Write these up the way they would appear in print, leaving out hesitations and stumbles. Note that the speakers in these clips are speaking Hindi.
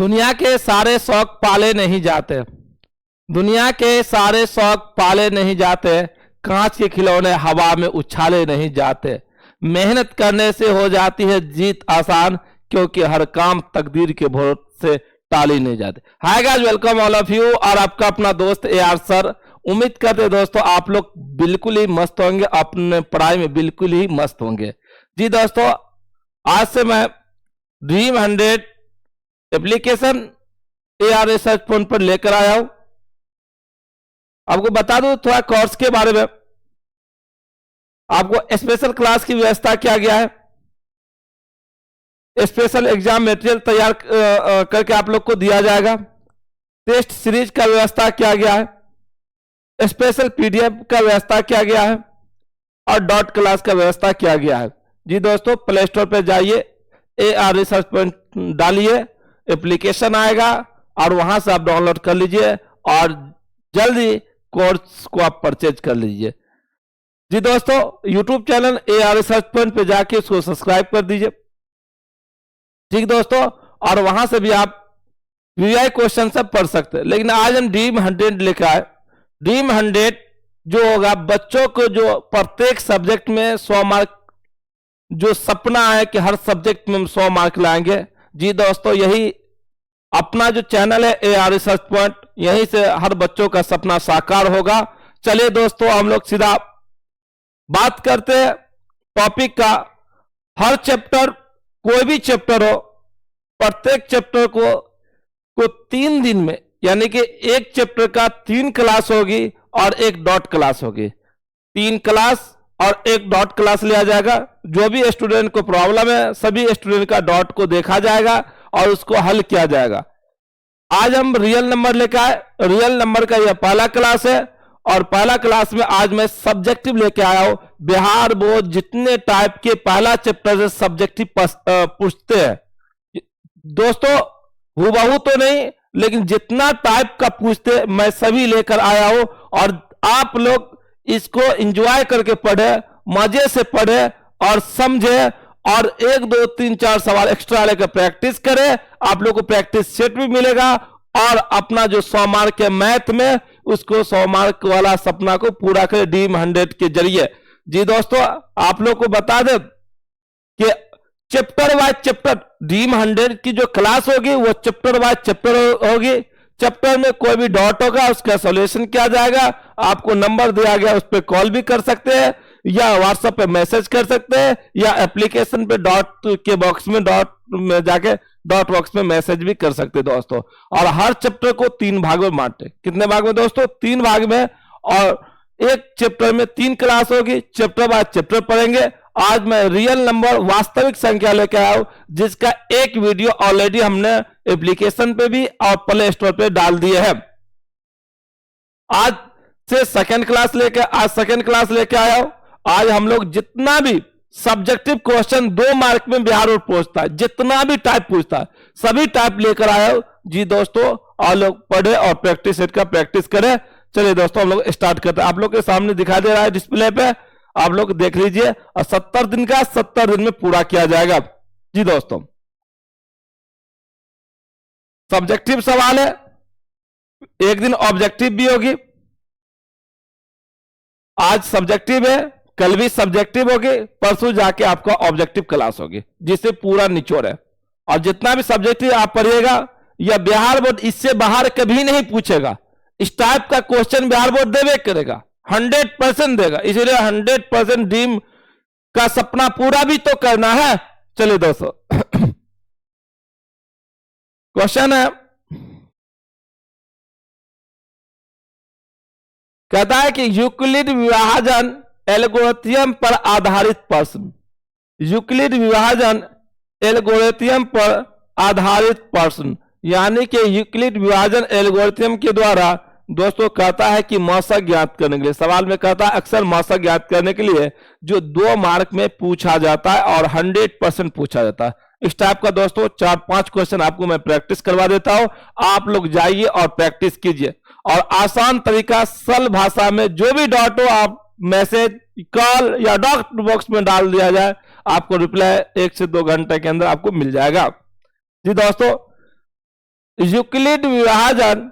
दुनिया के सारे शौक पाले नहीं जाते। दुनिया के सारे शौक पाले नहीं जाते। कांच के खिलौने हवा में उछाले नहीं जाते। मेहनत करने से हो जाती है जीत आसान, क्योंकि हर काम तकदीर के भरोसे से टाली नहीं जाते। Hi guys, welcome all of you. और आपका अपना दोस्त AR सर। उम्मीद करते दोस्तों आप लोग बिल्कुल ही मस्त होंगे, अपने पढ़ाई में बिल्कुल ही मस्त होंगे। जी दोस्तों, आज से मैं dream 100 application AR research phone पर लेकर आया हूं। आपको बता दूं थोड़ा कोर्स के बारे में। आपको स्पेशल क्लास की व्यवस्था किया गया है। स्पेशल एग्जाम मटेरियल तैयार करके आप लोग को दिया जाएगा। टेस्ट सीरीज का व्यवस्था किया गया है। स्पेशल PDF का व्यवस्था किया गया है और डॉट क्लास का व्यवस्था किया गया है। जी दोस्तों, प्ले स्टोर पर जाइए, AR रिसर्च पॉइंट डालिए, एप्लीकेशन आएगा और वहां से आप डाउनलोड कर लीजिए और जल्दी कोर्स को आप परचेज कर लीजिए। जी दोस्तों, YouTube channel AR research point पे जाके उसको सब्सक्राइब कर दीजिए। ठीक दोस्तों, और वहां से भी आप VI क्वेश्चन सब पढ़ सकते हैं। लेकिन आज हम ड्रीम 100 लेकर आए। ड्रीम 100 जो होगा बच्चों को, जो प्रत्येक सब्जेक्ट में 100 मार्क, जो सपना है कि हर सब्जेक्ट में हम 100 मार्क लाएंगे। जी दोस्तों, यही अपना जो चैनल है AR रिसर्च पॉइंट, यहीं से हर बच्चों का सपना साकार होगा। चलिए दोस्तों, हम लोग सीधा बात करते हैं टॉपिक का। हर चैप्टर, कोई भी चैप्टर हो, प्रत्येक चैप्टर को 3 दिन में, यानी कि एक चैप्टर का 3 क्लास होगी और एक डॉट क्लास होगी। 3 क्लास और एक डॉट क्लास लिया जाएगा। जो भी स्टूडेंट को प्रॉब्लम है, सभी स्टूडेंट का डॉट को देखा जाएगा और उसको हल किया जाएगा। आज हम रियल नंबर लेकर आए। रियल नंबर का यह पहला क्लास है और पहला क्लास में आज मैं सब्जेक्टिव लेके आया हूं। बिहार बोर्ड जितने टाइप के पहला चैप्टर से सब्जेक्टिव पूछते हैं दोस्तों, हुबहू तो नहीं, लेकिन जितना टाइप का पूछते हैं मैं सभी लेकर आया हूं। और आप लोग इसको एंजॉय करके पढ़े, मजे से पढ़े और समझे, और 1 2 3 4 सवाल एक्स्ट्रा लेकर प्रैक्टिस करें। आप लोग को प्रैक्टिस सेट भी मिलेगा और अपना जो 100 मार्क है मैथ में, उसको 100 मार्क वाला सपना को पूरा करें ड्रीम 100 के जरिए। जी दोस्तों, आप लोग को बता दें कि चैप्टर वाइज चैप्टर ड्रीम 100 की जो क्लास होगी वो चैप्टर वाइज चैप्टर होगी। चैप्टर में कोई भी डॉट होगा उसका सॉल्यूशन किया जाएगा। आपको नंबर दिया गया, उस पर कॉल भी कर सकते हैं या व्हाट्सएप पे मैसेज कर सकते हैं या एप्लीकेशन पे डॉट के बॉक्स में जाके डॉट बॉक्स में मैसेज भी कर सकते हैं दोस्तों। और हर चैप्टर को 3 भाग में बांटे। कितने भाग में दोस्तों? 3 भाग में। और एक चैप्टर में 3 क्लास होगी। चैप्टर बाय चैप्टर पढ़ेंगे। आज मैं रियल नंबर, वास्तविक संख्या लेकर आया हूं, जिसका एक वीडियो ऑलरेडी हमने एप्लीकेशन पे भी और प्ले स्टोर पे डाल दिए हैं। आज से सेकंड क्लास लेके आया हूं। आज हम लोग जितना भी सब्जेक्टिव क्वेश्चन 2 मार्क में बिहार बोर्ड पूछता है, जितना भी टाइप पूछता है, सभी टाइप लेकर आया हूं। जी दोस्तों, आप लोग पढ़े और प्रैक्टिस सेट का प्रैक्टिस करें। चलिए दोस्तों, हम लोग स्टार्ट करते हैं। आप लोग के सामने दिखाई दे रहा है डिस्प्ले पे, आप लोग देख लीजिए। और 70 दिन का 70 दिन में पूरा किया जाएगा। जी दोस्तों, सब्जेक्टिव सवाल है, एक दिन ऑब्जेक्टिव भी होगी। आज सब्जेक्टिव है, कल भी सब्जेक्टिव होगी, परसों जाके आपका ऑब्जेक्टिव क्लास होगी, जिससे पूरा निचोड़ है। और जितना भी सब्जेक्टिव आप पढ़िएगा, या बिहार बोर्ड इससे बाहर कभी नहीं पूछेगा। इस टाइप का क्वेश्चन बिहार बोर्ड देवे करेगा, 100% देगा। इसलिए 100% ड्रीम का सपना पूरा भी तो करना है। चलिए दोस्तों, क्वेश्चन है, कहता है कि यूक्लिड विभाजन एल्गोरिथम पर आधारित प्रश्न। यूक्लिड विभाजन एल्गोरिथम पर आधारित प्रश्न, यानी कि यूक्लिड विभाजन एल्गोरिथम के द्वारा दोस्तों कहता है कि मौसक ज्ञात करने के लिए, सवाल में कहता है अक्सर मौसक ज्ञात करने के लिए जो 2 मार्क में पूछा जाता है और 100% पूछा जाता है। इस टाइप का दोस्तों 4-5 क्वेश्चन आपको मैं प्रैक्टिस करवा देता हूं। आप लोग जाइए और प्रैक्टिस कीजिए। और आसान तरीका, सरल भाषा में, जो भी डॉट हो आप मैसेज, कॉल या डॉट बॉक्स में डाल दिया जाए, आपको रिप्लाई 1 से 2 घंटे के अंदर आपको मिल जाएगा। जी दोस्तों, यूक्लिड विभाजन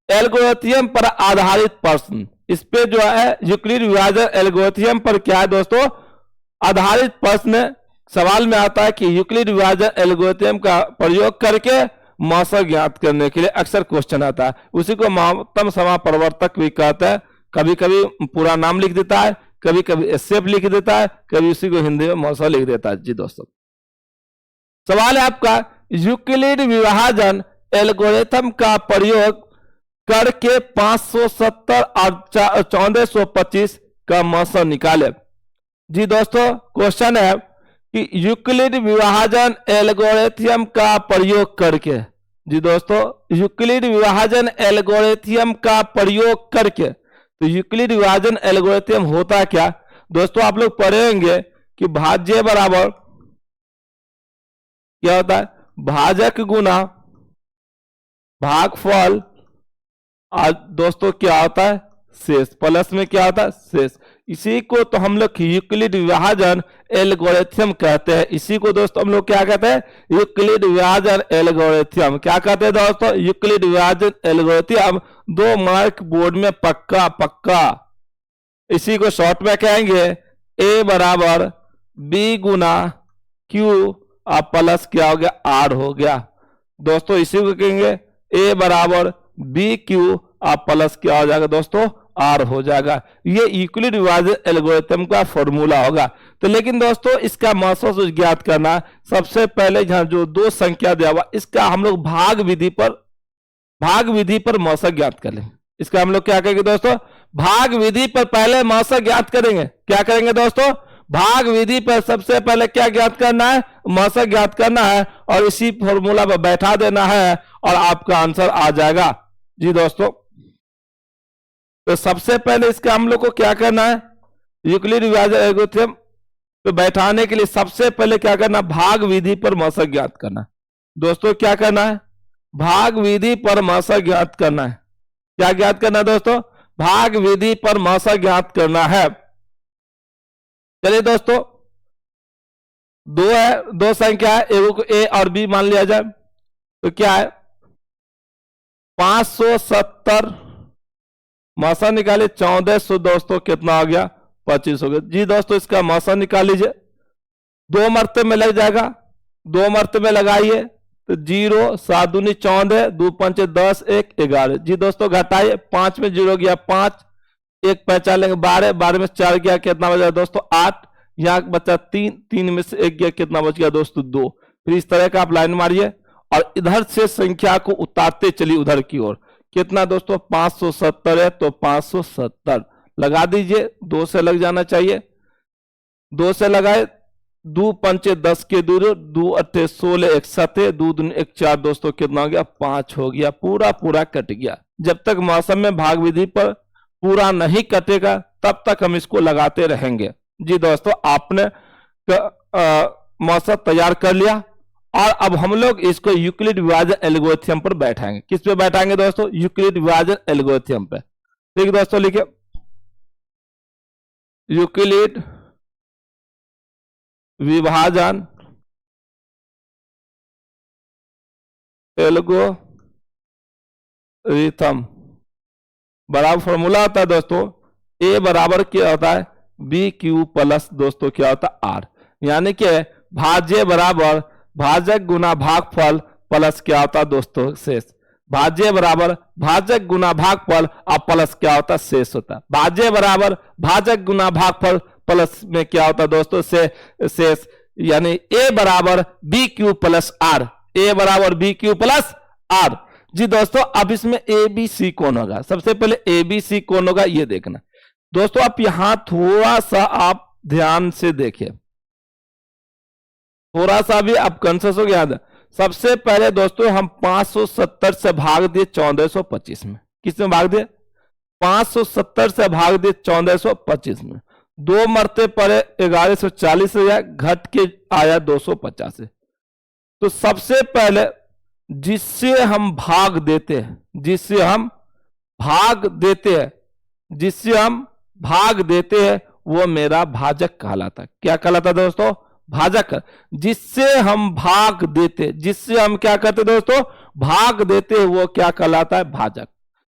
एल्गोरिथम पर आधारित प्रश्न। इस पे जो है यूक्लिड विभाजन एल्गोरिथम पर क्या है दोस्तों, आधारित प्रश्न सवाल में आता है कि यूक्लिड विभाजन एल्गोरिथम का प्रयोग करके मौसा ज्ञात करने के लिए अक्सर क्वेश्चन आता है। उसी को महत्तम समापरिवर्तक भी कहते हैं। कभी कभी पूरा नाम लिख देता है, कभी कभी स्टेप लिख देता है, कभी उसी को हिंदी में मौसा लिख देता है। जी दोस्तों, सवाल है आपका, यूक्लिड विभाजन एल्गोरिथम का प्रयोग करके 570 और 1425 का मौसा निकाले। जी दोस्तों, क्वेश्चन है कि यूक्लिड विभाजन एल्गोरिथम का प्रयोग करके, जी दोस्तों, यूक्लिड विभाजन एल्गोरिथम का प्रयोग करके, तो यूक्लिड विभाजन एल्गोरिथम होता क्या दोस्तों, आप लोग पढ़ेंगे कि भाज्य बराबर क्या होता है, भाजक गुना भागफल, और दोस्तों क्या होता है, शेष, प्लस में क्या होता है, शेष। इसी को तो हम लोग यूक्लिड विभाजन एल्गोरिथम कहते हैं। इसी को दोस्तों हम लोग क्या कहते हैं, यूक्लिड विभाजन एल्गोरिथम। क्या कहते हैं दोस्तों, यूक्लिड विभाजन एल्गोरिथम। 2 मार्क बोर्ड में पक्का पक्का। इसी को शॉर्ट में कहेंगे ए बराबर बी गुना क्यू और प्लस क्या हो गया, आर हो गया। दोस्तों इसी को कहेंगे ए बराबर बी क्यू और प्लस क्या हो जाएगा दोस्तों, आर हो जाएगा। ये यूक्लिड विभाजन एल्गोरिथम का फॉर्मूला होगा। तो लेकिन दोस्तों इसका मौसा ज्ञात करना, सबसे पहले यहाँ जो 2 संख्या दिया हुआ, इसका हम लोग भाग विधि पर मौसा ज्ञात कर लेंगे। इसका हम लोग क्या करेंगे दोस्तों, भाग विधि पर पहले मौसा ज्ञात करेंगे। क्या करेंगे दोस्तों, भाग विधि पर सबसे पहले क्या ज्ञात करना है, मौसा ज्ञात करना है, और इसी फॉर्मूला पर बैठा देना है और आपका आंसर आ जाएगा। जी दोस्तों, तो सबसे पहले इसका हम लोग को क्या करना है, यूक्लिड विभाजन एल्गोरिथम तो बैठाने के लिए सबसे पहले क्या करना, भाग विधि पर मौसा ज्ञात करना। दोस्तों क्या करना है, भाग विधि पर मौसा ज्ञात करना है। क्या ज्ञात करना है दोस्तों, भाग विधि पर मौसा ज्ञात करना है। चलिए दोस्तों, 2 है, 2 संख्या है, एगो को ए और बी मान लिया जाए। तो क्या है, 570 मौसा निकालिए, 1400 दोस्तों कितना हो गया, 25 हो गया। जी दोस्तों, इसका मौसा निकाल लीजिए। 2 मरतबे में लग जाएगा, 2 मरतबे लगाइए तो 0, 7 दूनी 14, 2 पंचे 10, 1 11। जी दोस्तों घटाइए, 5 में 0 गया 5, 1 पहचान लेंगे 12, 12 में 4 गया कितना बचा दोस्तों 8, यहाँ बचा 3, 3 में से 1 गया कितना बच गया दोस्तों 2। फिर इस तरह का आप लाइन मारिए और इधर से संख्या को उतारते चलिए उधर की ओर। कितना दोस्तों, 570 है तो 570 लगा दीजिए, 2 से लग जाना चाहिए। 2 से लगाए, 2 पंचे 10 के 2, 2 अट्ठे 16, 1 7, 2 दूनी 1 4 दोस्तों कितना हो गया, 5 हो गया। पूरा कट गया। जब तक मौसम में भाग विधि पर पूरा नहीं कटेगा तब तक हम इसको लगाते रहेंगे। जी दोस्तों, आपने मौसम तैयार कर लिया और अब हम लोग इसको यूक्लिड विभाजन एल्गोरिथम पर बैठाएंगे। किस पे बैठाएंगे दोस्तों, यूक्लिड विभाजन एल्गोरिथम पे। ठीक दोस्तों, लिखिए यूक्लिड विभाजन एल्गोरिथम बराबर फॉर्मूला होता है दोस्तों, ए बराबर क्या होता है, बी क्यू प्लस दोस्तों क्या होता है, आर। यानी कि भाज्य बराबर भाजक गुना भागफल प्लस क्या होता है दोस्तों, शेष। भाज्य बराबर भाजक गुना भागफल और प्लस क्या होता है, शेष होता है। भाज्य बराबर भाजक गुना भागफल प्लस में क्या होता है दोस्तों, शेष। यानी ए बराबर बी क्यू प्लस आर, ए बराबर बी क्यू प्लस आर। जी दोस्तों, अब इसमें ए बी सी कौन होगा, सबसे पहले ए बी सी कौन होगा ये देखना। दोस्तों आप यहां थोड़ा सा आप ध्यान से देखिए, थोड़ा सा भी आप कॉन्शियस हो गया। सबसे पहले दोस्तों हम 570 से भाग दिए 1425 में। किस में भाग दिए, 570 से भाग दिए 1425 में। 2 मरते पड़े 1140 से घट के आया 250 से। तो सबसे पहले जिससे हम भाग देते हैं, जिससे हम भाग देते हैं वो मेरा भाजक कहलाता है। क्या कहलाता है दोस्तों, भाजक। जिससे हम भाग देते, जिससे हम क्या करते दोस्तों, भाग देते हैं वो क्या कहलाता है? भाजक।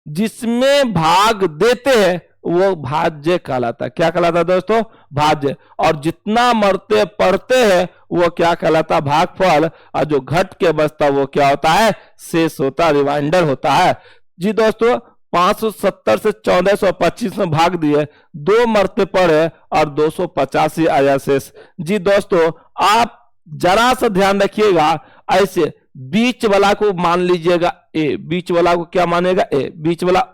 जिसमें भाग देते हैं वो भाज्य कहलाता है। क्या कहलाता है दोस्तों? भाज्य। और जितना मरते पड़ते हैं वो क्या कहलाता है? भागफल। और जो घट के बचता वो क्या होता है? शेष होता है, रिमाइंडर होता है। जी दोस्तों 570 से 1425 में भाग दिए, 2 मरते पड़े और 285 आया शेष। जी दोस्तों आप जरा सा ध्यान रखिएगा, ऐसे बीच वाला को मान लीजिएगा ए, बीच वाला को क्या मानेगा? ए, बीच वाला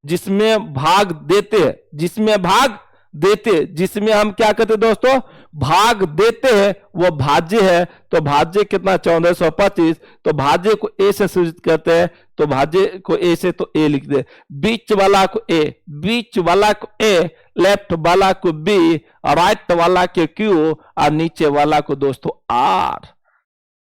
जिसमें भाग देते, जिसमें भाग देते, जिसमें हम क्या कहते हैं दोस्तों? भाग देते हैं वो भाज्य है। तो भाज्य कितना? 1425। तो भाज्य को ए से सूचित करते हैं, तो भाज्य को ए से तो ए लिख दे। बीच वाला को ए, बीच वाला को ए, लेफ्ट वाला को बी, राइट वाला के क्यू और नीचे वाला को दोस्तों आर।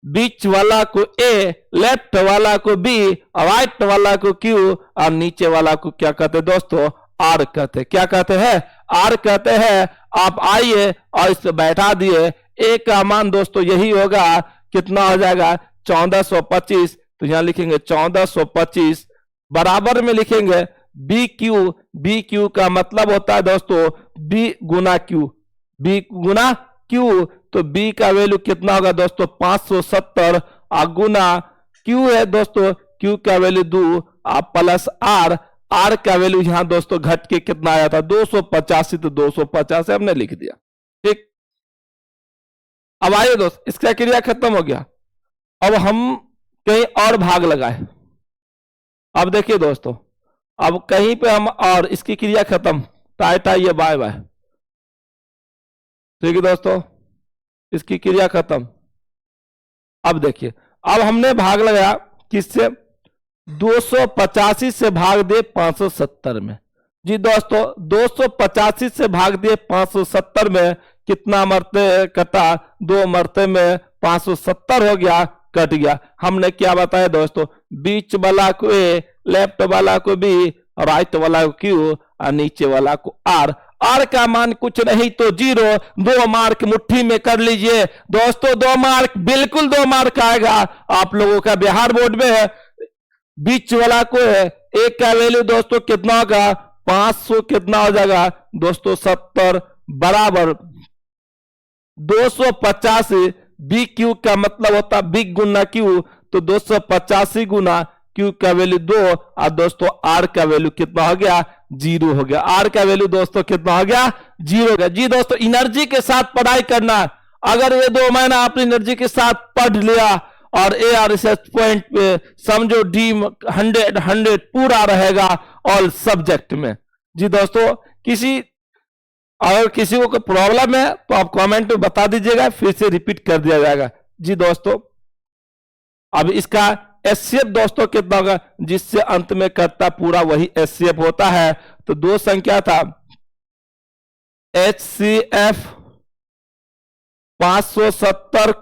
बीच वाला को ए, लेफ्ट वाला को बी, राइट वाला को क्यू और नीचे वाला को क्या कहते हैं दोस्तों? आर कहते हैं। क्या कहते हैं? आर कहते हैं। आप आइए और इस बैठा दिए, ए का मान दोस्तों यही होगा, कितना हो जाएगा? 1425। तो यहां लिखेंगे 1425, बराबर में लिखेंगे बी क्यू। बी क्यू का मतलब होता है दोस्तों बी गुना क्यू, बी गुना क्यू। तो बी का वैल्यू कितना होगा दोस्तों? 570 गुना क्यू है दोस्तों, क्यू का वैल्यू 2 प्लस आर। आर का वैल्यू यहां दोस्तों घट के कितना आया था? 285। तो 250 हमने लिख दिया। ठीक, अब आइए दोस्त, इसका क्रिया खत्म हो गया। अब हम कहीं और भाग लगाए। अब देखिए दोस्तों, अब कहीं पे हम और इसकी क्रिया खत्म, टाटा ये बाय बाय। ठीक है दोस्तों, इसकी क्रिया खत्म। अब देखिए, अब हमने भाग लगाया किससे? 285 से भाग दिए 570 में। जी दोस्तों 285 से भाग दिए 570 में, कितना मरते कटा? 2 मरते में 570 हो गया, कट गया। हमने क्या बताया दोस्तों? बीच वाला को ए, लेफ्ट वाला को बी, राइट वाला को क्यू और नीचे वाला को आर। आर का मान कुछ नहीं तो 0। 2 मार्क मुट्ठी में कर लीजिए दोस्तों, 2 मार्क, बिल्कुल 2 मार्क आएगा आप लोगों का बिहार बोर्ड में है। बीच वाला को है, एक का वैल्यू दोस्तों कितना होगा? 500 कितना हो जाएगा दोस्तों? 70 बराबर 285। बी क्यू का मतलब होता है बी गुना क्यू, तो 285 गुना क्यू का वैल्यू 2 और दोस्तों आर का वैल्यू कितना हो गया? 0 हो गया। आर का वैल्यू दोस्तों कितना हो गया? 0 हो गया। जी दोस्तों एनर्जी के साथ पढ़ाई करना। अगर ये 2 महीना आपने एनर्जी के साथ पढ़ लिया और ए आर रिसर्च पॉइंट पे समझो डी 100 पूरा रहेगा ऑल सब्जेक्ट में। जी दोस्तों अगर किसी को कोई प्रॉब्लम है तो आप कमेंट में बता दीजिएगा, फिर से रिपीट कर दिया जाएगा। जी दोस्तों अब इसका एचसीएफ दोस्तों कितना होगा? जिससे अंत में करता पूरा वही एचसीएफ होता है। तो 2 संख्या था एचसीएफ 570,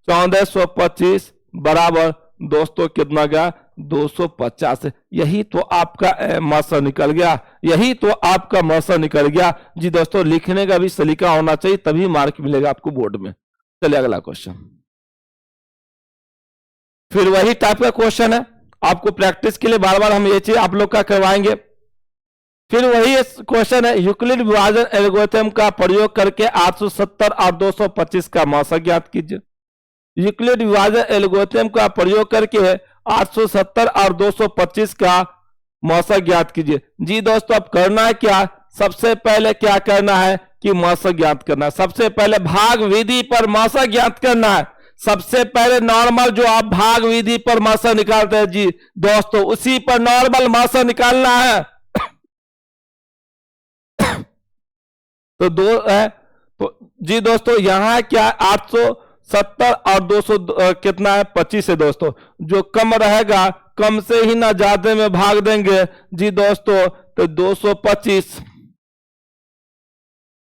1425 बराबर दोस्तों कितना गया? 250। यही तो आपका मौसम निकल गया, यही तो आपका मौसम निकल गया। जी दोस्तों लिखने का भी सलीका होना चाहिए, तभी मार्क मिलेगा आपको बोर्ड में। चलिए अगला क्वेश्चन, फिर वही टाइप का क्वेश्चन है। आपको प्रैक्टिस के लिए बार बार हम ये चीज आप लोग का करवाएंगे। फिर वही क्वेश्चन है, यूक्लिड विभाजन एल्गोरिथम का प्रयोग करके 870 और 225 का मौसा ज्ञात कीजिए। यूक्लिड विभाजन एल्गोरिथम का प्रयोग करके 870 और 225 का मौसा ज्ञात कीजिए। जी दोस्तों अब करना है क्या? सबसे पहले क्या करना है कि मौसा ज्ञात करना है। सबसे पहले भाग विधि पर मौसा ज्ञात करना है। सबसे पहले नॉर्मल जो आप भाग विधि पर मौसा निकालते हैं जी दोस्तों, उसी पर नॉर्मल मौसा निकालना है। तो 2 है, तो जी दोस्तों यहां क्या 870 और 200 कितना है? 25 है दोस्तों। जो कम रहेगा कम से ही ना ज्यादा में भाग देंगे जी दोस्तों, तो 225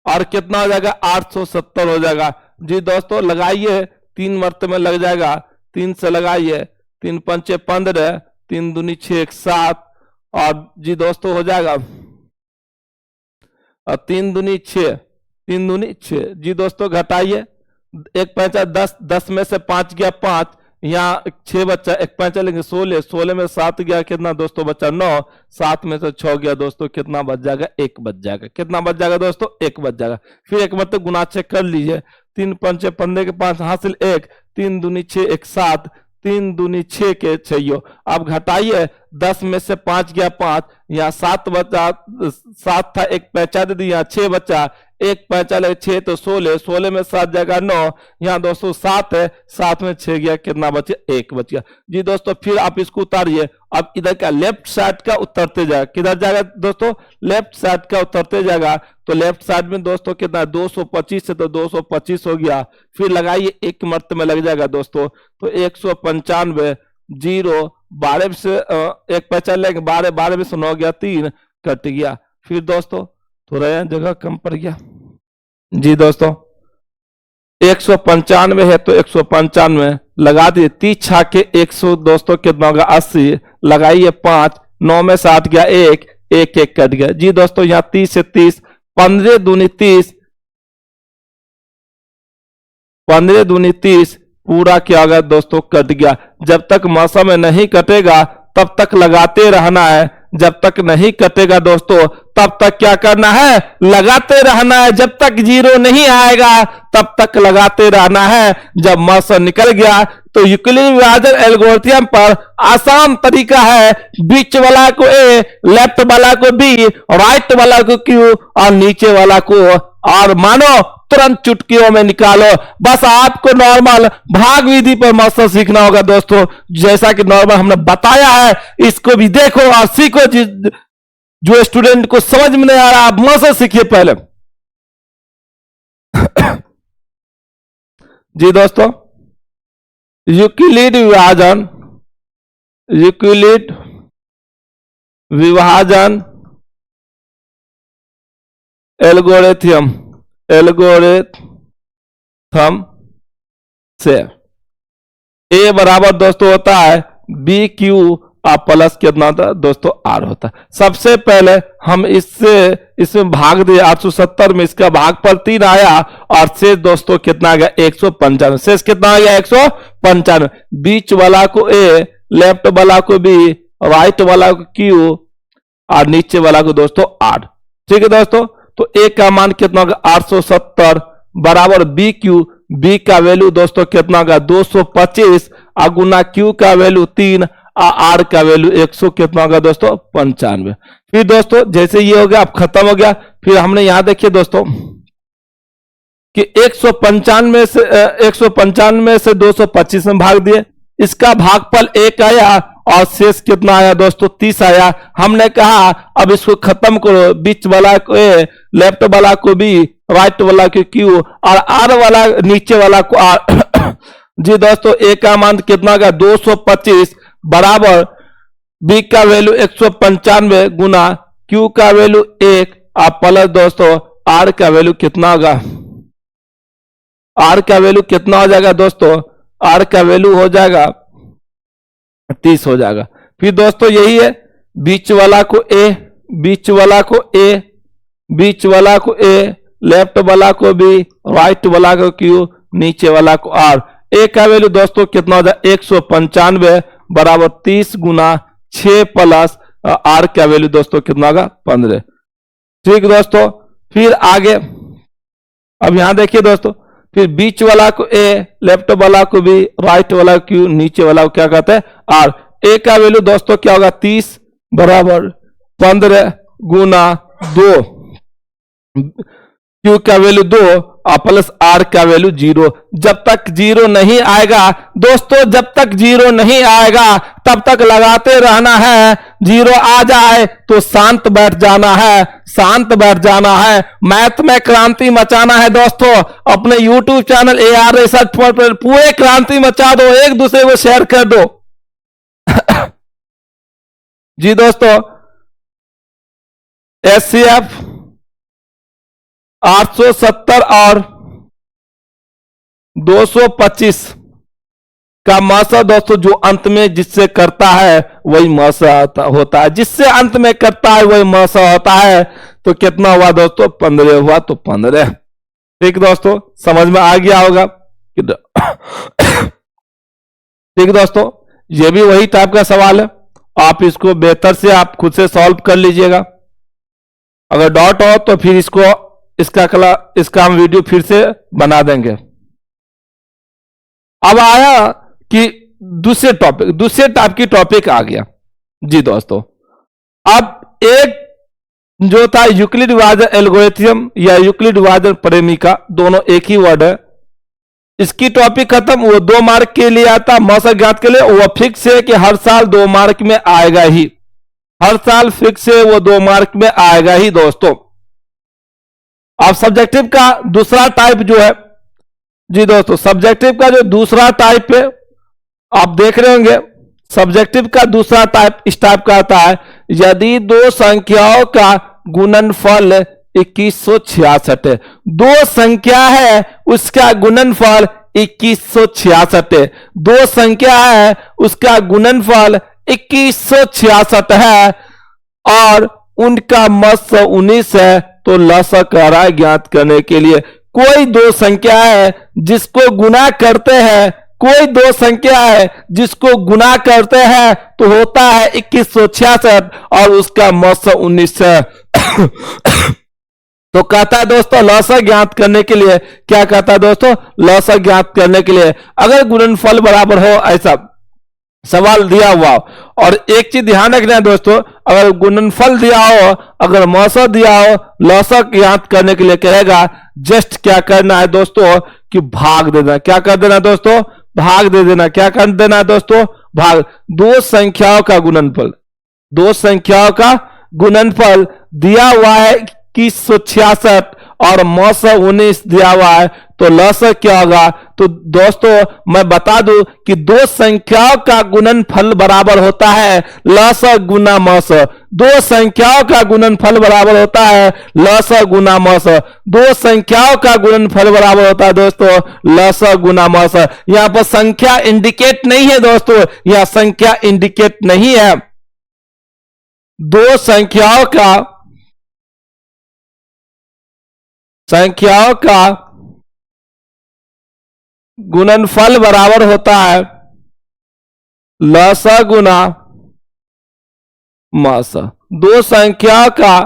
और कितना हो जाएगा? 870 हो जाएगा। जी दोस्तों लगाइए, 3 मरतबे लग जाएगा, 3 से लगाइए, 3 पंचे 15, 3 दूनी 6 7 और जी दोस्तों हो जाएगा और 3 दूनी 6, 3 दूनी 6। जी दोस्तों घटाइए, 1 5 10, 10 में से 5 गया 5, यहाँ 6 बच्चा, एक 5 चलेंगे 16, 16 में 7 गया कितना दोस्तों बच्चा 9, 7 में से 6 गया दोस्तों कितना बच जाएगा 1 बच जाएगा। कितना बच जाएगा दोस्तों 1 बच जाएगा। फिर एक मतलब गुना चेक कर लीजिए, 3 पंचे 15 के 5 हासिल 1, 3 दूनी 6 1 7, 3 दूनी 6 के 6। अब घटाइए, 10 में से 5 गया 5, यहाँ 7 बचा, 7 था, एक पैंचा दे दी, यहाँ 6 बचा, एक पैंचा लगे 6 तो 16, 16 में 7 जगह 9, यहाँ दोस्तों 7 है, 7 में 6 गया कितना बचे 1 बच गया। जी दोस्तों फिर आप इसको उतारिए, अब इधर का लेफ्ट साइड का उतरते जाएगा, किधर जाएगा दोस्तों लेफ्ट साइड का उतरते जाएगा। तो लेफ्ट साइड में दोस्तों कितना 225 से तो 225 हो गया, फिर लगाइए एक मर्त में लग जाएगा दोस्तों, तो 195 0 12 से एक पैंचा लेंगे 12, 12 में से 9 गया 3 कट गया। फिर दोस्तों थोड़ा यहाँ जगह कम पड़ गया। जी दोस्तों 195 है तो 195 लगा दिए, 30 छाके 100 दोस्तों कितना होगा 80, लगाइए 5, 9 में 7 गया 1, 1 1 कट गया। जी दोस्तों यहाँ 30 से 30, 15 दूनी 30, 15 दूनी 30 पूरा क्या होगा दोस्तों कट गया। जब तक मौसम में नहीं कटेगा तब तक लगाते रहना है, जब तक नहीं कटेगा दोस्तों तब तक क्या करना है लगाते रहना है, जब तक 0 नहीं आएगा तब तक लगाते रहना है। जब मौसम निकल गया तो यूक्लिड विभाजन एल्गोरिथम पर आसान तरीका है, बीच वाला को ए, लेफ्ट वाला को बी, राइट वाला को क्यू और नीचे वाला को और मानो तुरंत चुटकियों में निकालो। बस आपको नॉर्मल भाग विधि पर मौसम सीखना होगा दोस्तों, जैसा कि नॉर्मल हमने बताया है, इसको भी देखो और सीखो। जो स्टूडेंट को समझ में नहीं आ रहा आप मौसम सीखिए पहले। जी दोस्तों यूक्लिड विभाजन, यूक्लिड विभाजन एल्गोरिथम, एल्गोरिथम से ए बराबर दोस्तों होता है बी क्यू और प्लस कितना होता है दोस्तों आर होता है। सबसे पहले हम इसमें भाग दिए 870 में, इसका भागफल 3 आया और शेष दोस्तों कितना आ गया 195, शेष कितना आ गया 195। बीच वाला को ए, लेफ्ट वाला को बी, राइट वाला को क्यू और नीचे वाला को दोस्तों आर। ठीक है दोस्तों, तो ए का मान कितना होगा 870 बराबर बी क्यू, बी का वैल्यू दोस्तों कितना होगा 225 और गुना क्यू का वैल्यू 3 और आर का वैल्यू 100 कितना होगा दोस्तों 95। फिर दोस्तों जैसे ये हो गया अब खत्म हो गया, फिर हमने यहां देखिए दोस्तों कि 195 से 225 में भाग दिए, इसका भागफल 1 आया और शेष कितना आया दोस्तों 30 आया। हमने कहा अब इसको खत्म करो, बीच वाला को ए, लेफ्ट वाला को बी, राइट वाला को क्यू और आर वाला नीचे वाला को आर। जी दोस्तों ए का मान कितना होगा 225 बराबर बी का वैल्यू 195 गुना क्यू का वैल्यू 1 और प्लस दोस्तों आर का वैल्यू कितना होगा, आर का वैल्यू कितना हो जाएगा दोस्तों, आर का वैल्यू हो जाएगा 30 हो जाएगा। फिर दोस्तों यही है बीच वाला को ए, बीच वाला को ए, बीच वाला को ए, लेफ्ट वाला को बी, राइट वाला को क्यू, नीचे वाला को आर। ए का वैल्यू दोस्तों कितना हो जाए 195 बराबर 30 गुना 6 प्लस आर का वैल्यू दोस्तों कितना होगा 15। ठीक दोस्तों, फिर आगे अब यहां देखिए दोस्तों, फिर बीच वाला को ए, लेफ्ट वाला को बी, राइट वाला को क्यू, नीचे वाला को क्या कहते हैं आर। ए का वैल्यू दोस्तों क्या होगा 30 बराबर 15 गुना 2, क्यू का वैल्यू 2 और प्लस आर का वैल्यू 0। जब तक 0 नहीं आएगा दोस्तों, जब तक 0 नहीं आएगा तब तक लगाते रहना है। 0 आ जाए तो शांत बैठ जाना है, शांत बैठ जाना है। मैथ में क्रांति मचाना है दोस्तों। अपने YouTube चैनल AR रिसर्च पर पूरे क्रांति मचा दो, एक दूसरे को शेयर कर दो। जी दोस्तों SCF 870 और 225 का मासा दोस्तों जो अंत में जिससे करता है वही मासा होता है, जिससे अंत में करता है वही मासा होता है। तो कितना हुआ दोस्तों 15 हुआ, तो 15। ठीक दोस्तों समझ में आ गया होगा। ठीक है दोस्तों, ये भी वही टाइप का सवाल है, आप इसको बेहतर से आप खुद से सॉल्व कर लीजिएगा। अगर डॉट हो तो फिर इसका हम वीडियो फिर से बना देंगे। अब आया कि दूसरे टाइप की टॉपिक आ गया जी दोस्तों। अब एक जो था यूक्लिड विभाजन एल्गोरिथम या यूक्लिड विभाजन परिमिका, दोनों एक ही वर्ड है। इसकी टॉपिक खत्म। वो 2 मार्क के लिए आता, मौसम ज्ञात के लिए वो फिक्स है कि हर साल 2 मार्क में आएगा ही, हर साल फिक्स है वो 2 मार्क में आएगा ही दोस्तों। अब सब्जेक्टिव का दूसरा टाइप जो है जी दोस्तों, सब्जेक्टिव का जो दूसरा टाइप है आप देख रहे होंगे, सब्जेक्टिव का दूसरा टाइप इस टाइप का आता है, यदि 2 संख्याओं का गुणनफल 2166 है, 2 संख्या है उसका गुणनफल 2166 है, 2 संख्या है उसका गुणनफल 2166 है और उनका मत्स्य 19 है, तो लसा कह ज्ञात करने के लिए कोई 2 संख्या है जिसको गुना करते हैं, कोई 2 संख्या है जिसको गुना करते हैं तो होता है 2166 और उसका मत्स्य 19 है। तो कहता है दोस्तों लसा ज्ञात करने के लिए, क्या कहता है दोस्तों, लसा ज्ञात करने के लिए अगर गुणनफल बराबर हो, ऐसा सवाल दिया हुआ हो। और एक चीज ध्यान रखना है दोस्तों, अगर गुणनफल दिया हो, अगर मौसा दिया हो, लसा ज्ञात करने के लिए कहेगा जस्ट क्या करना है दोस्तों कि भाग दे देना। क्या कर देना दोस्तों, भाग दे देना। क्या कर देना दोस्तों, भाग। 2 संख्याओं का गुणनफल, 2 संख्याओं का गुणनफल दिया हुआ है 2166 और मौसा 19 दिया हुआ है, तो लसा क्या होगा। तो दोस्तों मैं बता दूं कि 2 संख्याओं का गुणनफल बराबर होता है लसा गुना मौसा, 2 संख्याओं का गुणनफल बराबर होता है लसा गुना मौसा, 2 संख्याओं का गुणनफल बराबर होता है दोस्तों लसा गुना मौसा। यहां पर संख्या इंडिकेट नहीं है दोस्तों, यहां संख्या इंडिकेट नहीं है। 2 संख्याओं का गुणनफल बराबर होता है लसा गुना मौसा, 2 संख्याओं का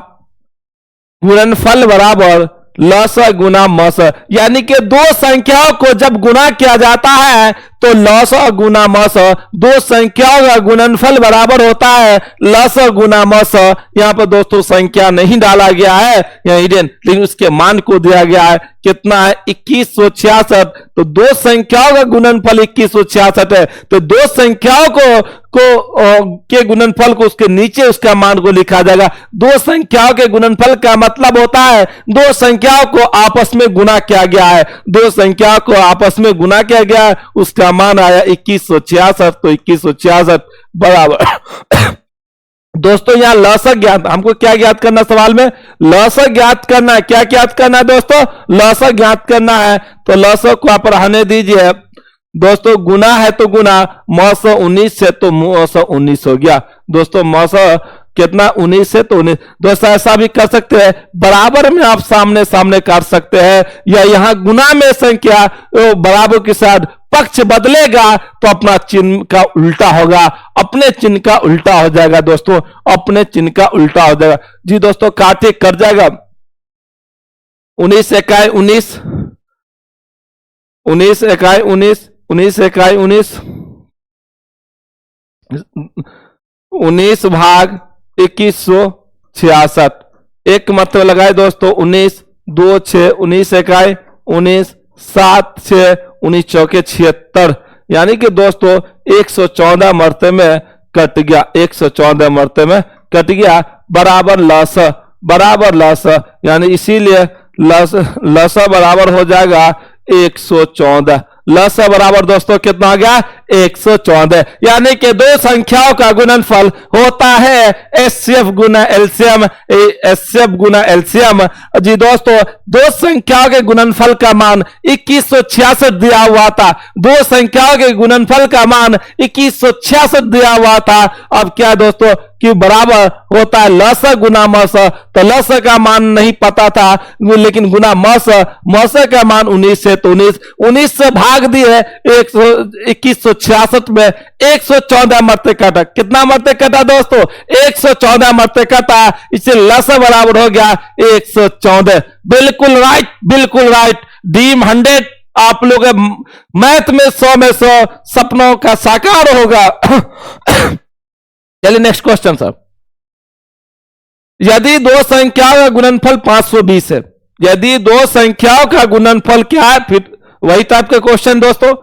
गुणनफल बराबर लसा गुना मौसा, यानी कि 2 संख्याओं को जब गुना किया जाता है तो लसा गुना मौसा, 2 संख्याओं का गुणनफल बराबर होता है लसा गुना मौसा। यहां पर दोस्तों संख्या नहीं डाला गया है या हिडन, लेकिन उसके मान को दिया गया है, कितना है 2166। तो 2 संख्याओं का गुणनफल 2166 है, तो 2 संख्याओं के गुणनफल को उसके नीचे उसका मान को लिखा जाएगा। 2 संख्याओं के गुणनफल का मतलब होता है 2 संख्याओं को आपस में गुना किया गया है, 2 संख्याओं को आपस में गुना किया गया है, उसका मान आया 2166। तो 2166 बराबर दोस्तों यहां लसा ज्ञात, हमको क्या ज्ञात करना सवाल में, लसा ज्ञात करना है। क्या ज्ञात करना है दोस्तों, लसा ज्ञात करना है। तो लसा को आप रहने दीजिए दोस्तों, गुना है तो गुना, मौसा 19 से तो मौसा 19 हो गया दोस्तों, मौसा कितना 19 से तो 19। दोस्तों ऐसा भी कर सकते हैं, बराबर में आप सामने सामने कर सकते हैं, या यहां गुना में संख्या बराबर के साथ पक्ष बदलेगा तो अपना चिन्ह का उल्टा होगा, अपने चिन्ह का उल्टा हो जाएगा दोस्तों, अपने चिन्ह का उल्टा हो जाएगा जी दोस्तों। काटे कर जाएगा 19 इकाई 19, 19 इकाई 19, 19 इकाई 19, 19 भाग 2166। एक मतलब लगाए दोस्तों 19, 2 6, 19 इकाई 19, 7 6, 19 चौके 76, यानी कि दोस्तों 114 मरते में कट गया, 114 मरते में कट गया, बराबर लसा, यानी इसीलिए लसा बराबर हो जाएगा 114। लसा बराबर दोस्तों कितना आ गया 114, यानी कि 2 संख्याओं का गुणनफल होता है एचसीएफ गुना एलसीएम, एचसीएफ गुना एलसीएम जी दोस्तों। 2 संख्याओं के गुणनफल का मान 2166 दिया हुआ था, 2 संख्याओं के गुणनफल का मान 2166 दिया हुआ था। अब क्या दोस्तों कि बराबर होता है लस गुना मस, तो लस का मान नहीं पता था, लेकिन गुना मस, मस का मान 19 है, तो 19 से भाग दिए 2166 में, 114 मरते कटा। कितना मरते कटा दोस्तों? 114 मरते कटा, इससे लस बराबर हो गया 114। बिल्कुल राइट, बिल्कुल राइट। ड्रीम 100 आप लोग मैथ में 100 में 100 सपनों का साकार होगा। चलिए नेक्स्ट क्वेश्चन सर। यदि दो संख्याओं का गुणनफल 520 है, यदि दो संख्याओं का गुणनफल क्या है? फिर वही टाइप के क्वेश्चन दोस्तों।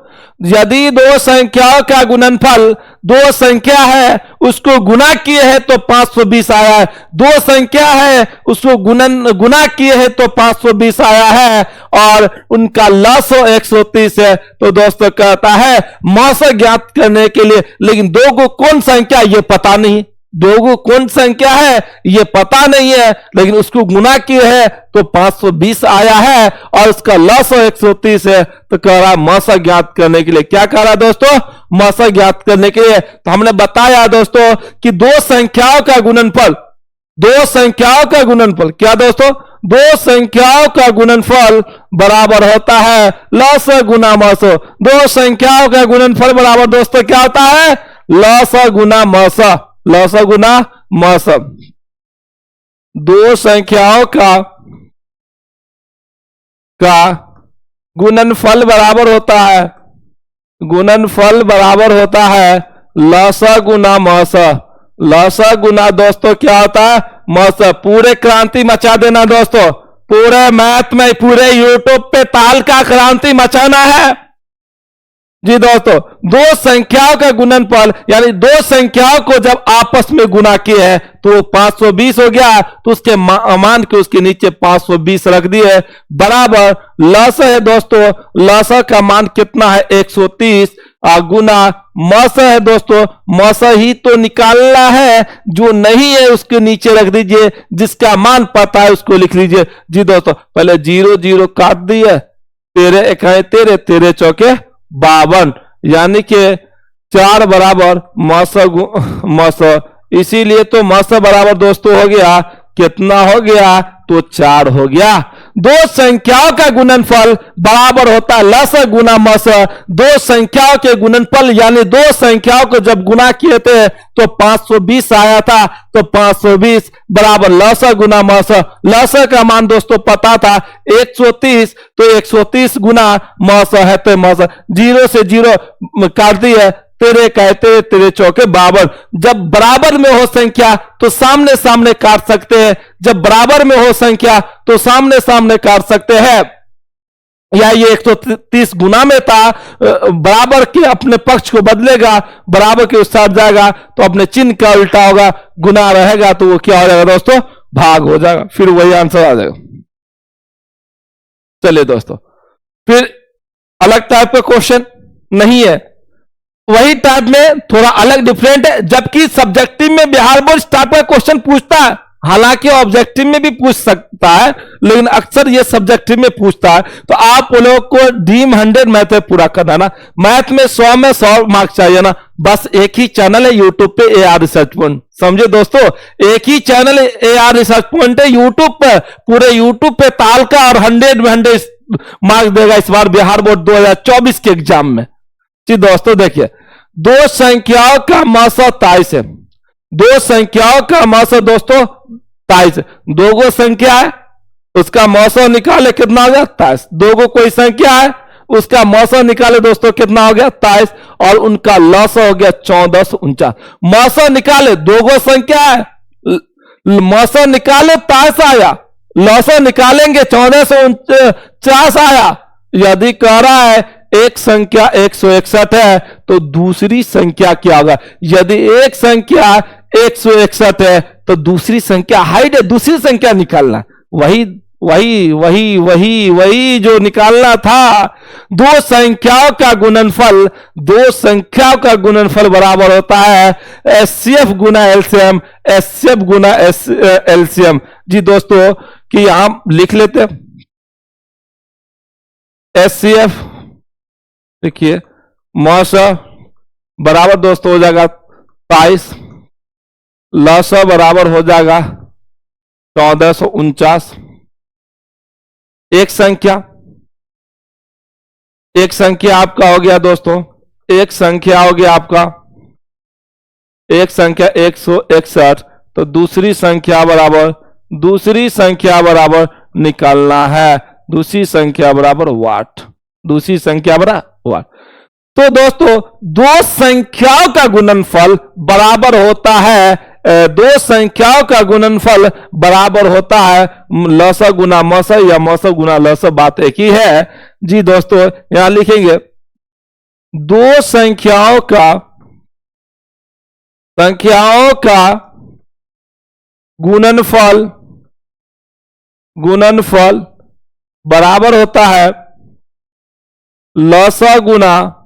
यदि दो संख्याओं का गुणनफल, दो संख्या है उसको गुना किए हैं तो 520 आया है, दो संख्या है उसको गुना किए हैं तो 520 आया है, और उनका लस 130 है। तो दोस्तों कहता है मस ज्ञात करने के लिए, लेकिन दो को कौन संख्या ये पता नहीं, दो को कौन संख्या है ये पता नहीं है, लेकिन उसको गुना किए है तो 520 आया है, और उसका लस 130 है। तो कह रहा मस ज्ञात करने के लिए, क्या कह रहा दोस्तों? मस ज्ञात करने के लिए। तो हमने बताया दोस्तों कि दो संख्याओं का गुणनफल, दो संख्याओं का गुणनफल क्या दोस्तों? दो संख्याओं का गुणनफल बराबर होता है लस गुना मस। दो संख्याओं का गुणनफल बराबर दोस्तों क्या होता है? लस गुना मस, लस गुना मस। दो संख्याओं का गुणनफल बराबर होता है, गुणनफल बराबर होता है लस गुना मस। लस गुना दोस्तों क्या होता है? मस। पूरे क्रांति मचा देना दोस्तों, पूरे मैथ में, पूरे यूट्यूब पे ताल का क्रांति मचाना है जी दोस्तों। दो संख्याओं का गुणनफल यानी दो संख्याओं को जब आपस में गुना किए हैं तो 520 हो गया, तो उसके मान के उसके नीचे 520 रख दिए, बराबर लस है दोस्तों। लस का मान कितना है? 130 गुना मस है दोस्तों। मस ही तो निकालना है, जो नहीं है उसके नीचे रख दीजिए, जिसका मान पता है उसको लिख लीजिए जी दोस्तों। पहले 0 0 काट दिए, 13 इकाई 13, 13 चौके 52, यानी कि 4 बराबर मस। इसीलिए तो मस बराबर दोस्तों हो गया, कितना हो गया? तो 4 हो गया। दो संख्याओं का गुणनफल बराबर होता है लस गुना मस। दो संख्याओं के गुणनफल यानी दो संख्याओं को जब गुना किए थे तो 520 आया था, तो 520 बराबर लस गुना मस। लस का मान दोस्तों पता था 130, तो 130 गुना मस है, तो मस। 0 से 0 काट दिए, 13 कहते 13 चौके 52। जब बराबर में हो संख्या तो सामने सामने काट सकते हैं, जब बराबर में हो संख्या तो सामने सामने काट सकते हैं। या ये 130 गुना में था, बराबर के अपने पक्ष को बदलेगा, बराबर के उस साथ जाएगा तो अपने चिन्ह का उल्टा होगा, गुना रहेगा तो वो क्या हो जाएगा दोस्तों? भाग हो जाएगा, फिर वही आंसर आ जाएगा। चलिए दोस्तों, फिर अलग टाइप का क्वेश्चन नहीं है, वही टाइप में थोड़ा अलग डिफरेंट है, जबकि सब्जेक्टिव में बिहार बोर्ड टाइप का क्वेश्चन पूछता है, हालांकि ऑब्जेक्टिव में भी पूछ सकता है, लेकिन अक्सर ये सब्जेक्टिव में पूछता है। तो आप लोग को ड्रीम 100 मैथ पूरा करना ना, मैथ में 100 में 100 मार्क्स चाहिए ना। बस एक ही चैनल है यूट्यूब पे, AR रिसर्च पॉइंट, समझे दोस्तों? एक ही चैनल है AR रिसर्च पॉइंट है यूट्यूब पे, पूरे यूट्यूब पे ताल का, और 100 में 100 मार्क्स देगा इस बार बिहार बोर्ड 2024 के एग्जाम में जी दोस्तों। देखिए, दो संख्याओं का मस 23 है, दो संख्याओं का मस दोस्तों 23, दो गो संख्या है उसका मस निकाले, कितना हो गया? 23। दो गो कोई संख्या है उसका मस निकाले दोस्तों, कितना हो गया? 23, और उनका लस हो गया 1449। मस निकाले, दो गो संख्या है, मस निकाले 23 आया, लस निकालेंगे 1449 आया। यदि कह रहा है एक संख्या 161 है तो दूसरी संख्या क्या होगा? यदि एक संख्या 161 है तो दूसरी संख्या हाइड है, दूसरी संख्या निकालना, वही वही वही वही वही जो निकालना था। दो संख्याओं का गुणनफल, दो संख्याओं का गुणनफल बराबर होता है HCF गुना LCM, HCF गुना LCM जी दोस्तों। कि यहां लिख लेते HCF, देखिए मस बराबर दोस्तों हो जाएगा 22, लसा बराबर हो जाएगा 1449। एक संख्या आपका हो गया दोस्तों, एक संख्या हो गया आपका, एक संख्या 161। तो दूसरी संख्या बराबर निकालना है, दूसरी संख्या बराबर वाट, दूसरी संख्या बराबर वाट। तो दोस्तों दो संख्याओं का गुणनफल बराबर होता है, दो संख्याओं का गुणनफल बराबर होता है लसा गुना मसा या मसा गुना लसा, बात एक ही है जी दोस्तों। यहां लिखेंगे दो संख्याओं का गुणनफल बराबर होता है लसा गुना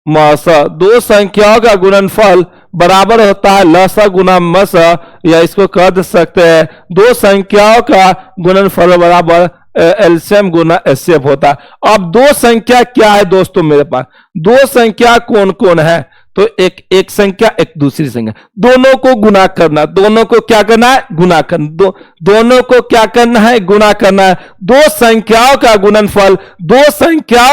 मसा। दो संख्याओं का गुणनफल बराबर होता है लसा गुना मसा, या इसको कह सकते हैं दो संख्याओं का गुणनफल बराबर एलसीएम गुना एचसीएफ होता है। अब दो संख्या क्या है दोस्तों मेरे पास, दो संख्या कौन कौन है, तो एक संख्या एक दूसरी संख्या, दोनों को गुना करना, दोनों को क्या करना है गुना करना, दोनों को क्या करना है गुना करना है। दो संख्याओं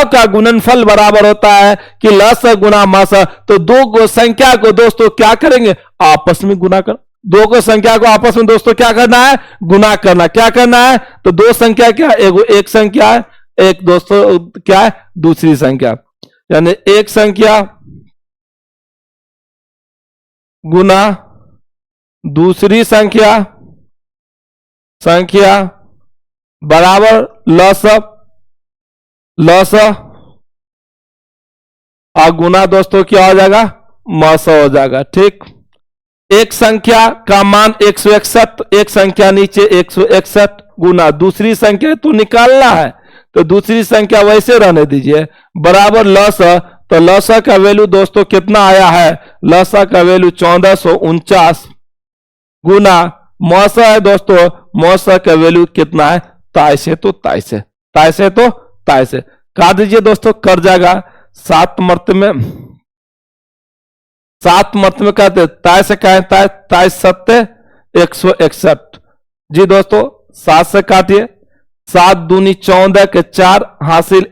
का गुणनफल बराबर होता है कि लस गुना मस। तो दो संख्या को दोस्तों क्या करेंगे आपस में गुना कर, दो को संख्या को आपस में दोस्तों क्या करना है गुना करना, क्या करना है। तो दो संख्या क्या एक संख्या है, एक दोस्तों क्या है दूसरी संख्या, यानी एक संख्या गुना दूसरी संख्या बराबर लस और गुना दोस्तों क्या हो जाएगा मस हो जाएगा। ठीक, एक संख्या का मान 161, एक संख्या नीचे 161 गुना दूसरी संख्या तो निकालना है, तो दूसरी संख्या वैसे रहने दीजिए बराबर लस। तो लसा का वैल्यू दोस्तों कितना आया है, लसा का वैल्यू 1449 गुना मौसा है दोस्तों, मौसा का वैल्यू कितना है 23 कहा दीजिए दोस्तों, कर जाएगा 7 मरते में कहते 23 सत्य 161 जी दोस्तों, 7 से काटिए, 7 दूनी 14 के 4 हासिल,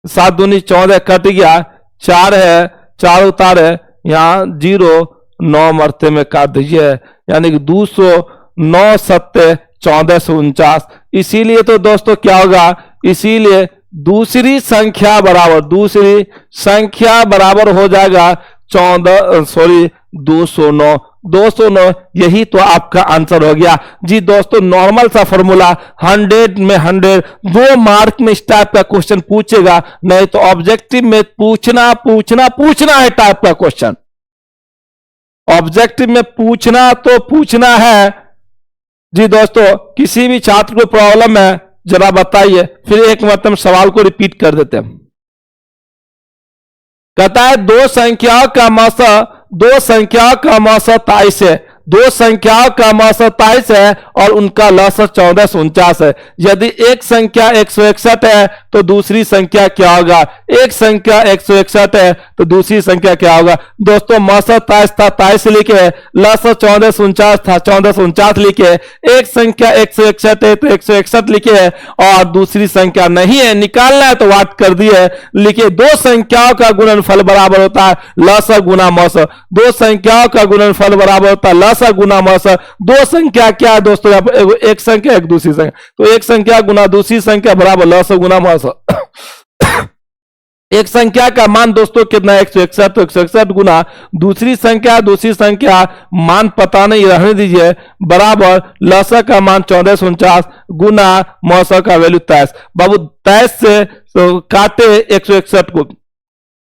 7 दूनी 14 कट गया, 4 है 4 उतारे यहां 0 9 मरते में काट दीजिए, यानी कि 209 सत्य 1449। इसीलिए तो दोस्तों क्या होगा, इसीलिए दूसरी संख्या बराबर हो जाएगा 209। यही तो आपका आंसर हो गया जी दोस्तों। नॉर्मल सा फॉर्मूला 100 में 100, 2 मार्क में इस टाइप का क्वेश्चन पूछेगा, नहीं तो ऑब्जेक्टिव में पूछना है टाइप का क्वेश्चन। ऑब्जेक्टिव में पूछना है जी दोस्तों। किसी भी छात्र को प्रॉब्लम है जरा बताइए, फिर एक मतलब सवाल को रिपीट कर देते हैं। कहता है दो संख्याओं का मौसा 23 है, दो संख्याओं का मौसा 23 है और उनका लस 1449 है। यदि एक संख्या 161 है तो दूसरी संख्या क्या होगा, एक संख्या 161 है तो दूसरी संख्या क्या होगा दोस्तों। मौसा 23 था 23 लिखे, लस 1449 था 1449 लिखे, एक संख्या 161 है तो 161 लिखे और दूसरी संख्या नहीं है, निकालना है तो वाट कर दिए लिखे। दो संख्याओं का गुणनफल बराबर होता है लस गुना मौस, दो संख्याओं का गुणनफल बराबर होता है लस गुना मौस। दो संख्या क्या है दोस्तों, यहाँ पर एक संख्या एक दूसरी संख्या, तो एक संख्या गुना दूसरी संख्या बराबर लस गुना मौस। एक संख्या का मान दोस्तों कितना है 161, तो 161 गुना दूसरी संख्या मान पता नहीं रहने दीजिए बराबर लसा का मान 1449 गुना मौसा का वैल्यू 23। बाबू 23 से तो काटे 161 को,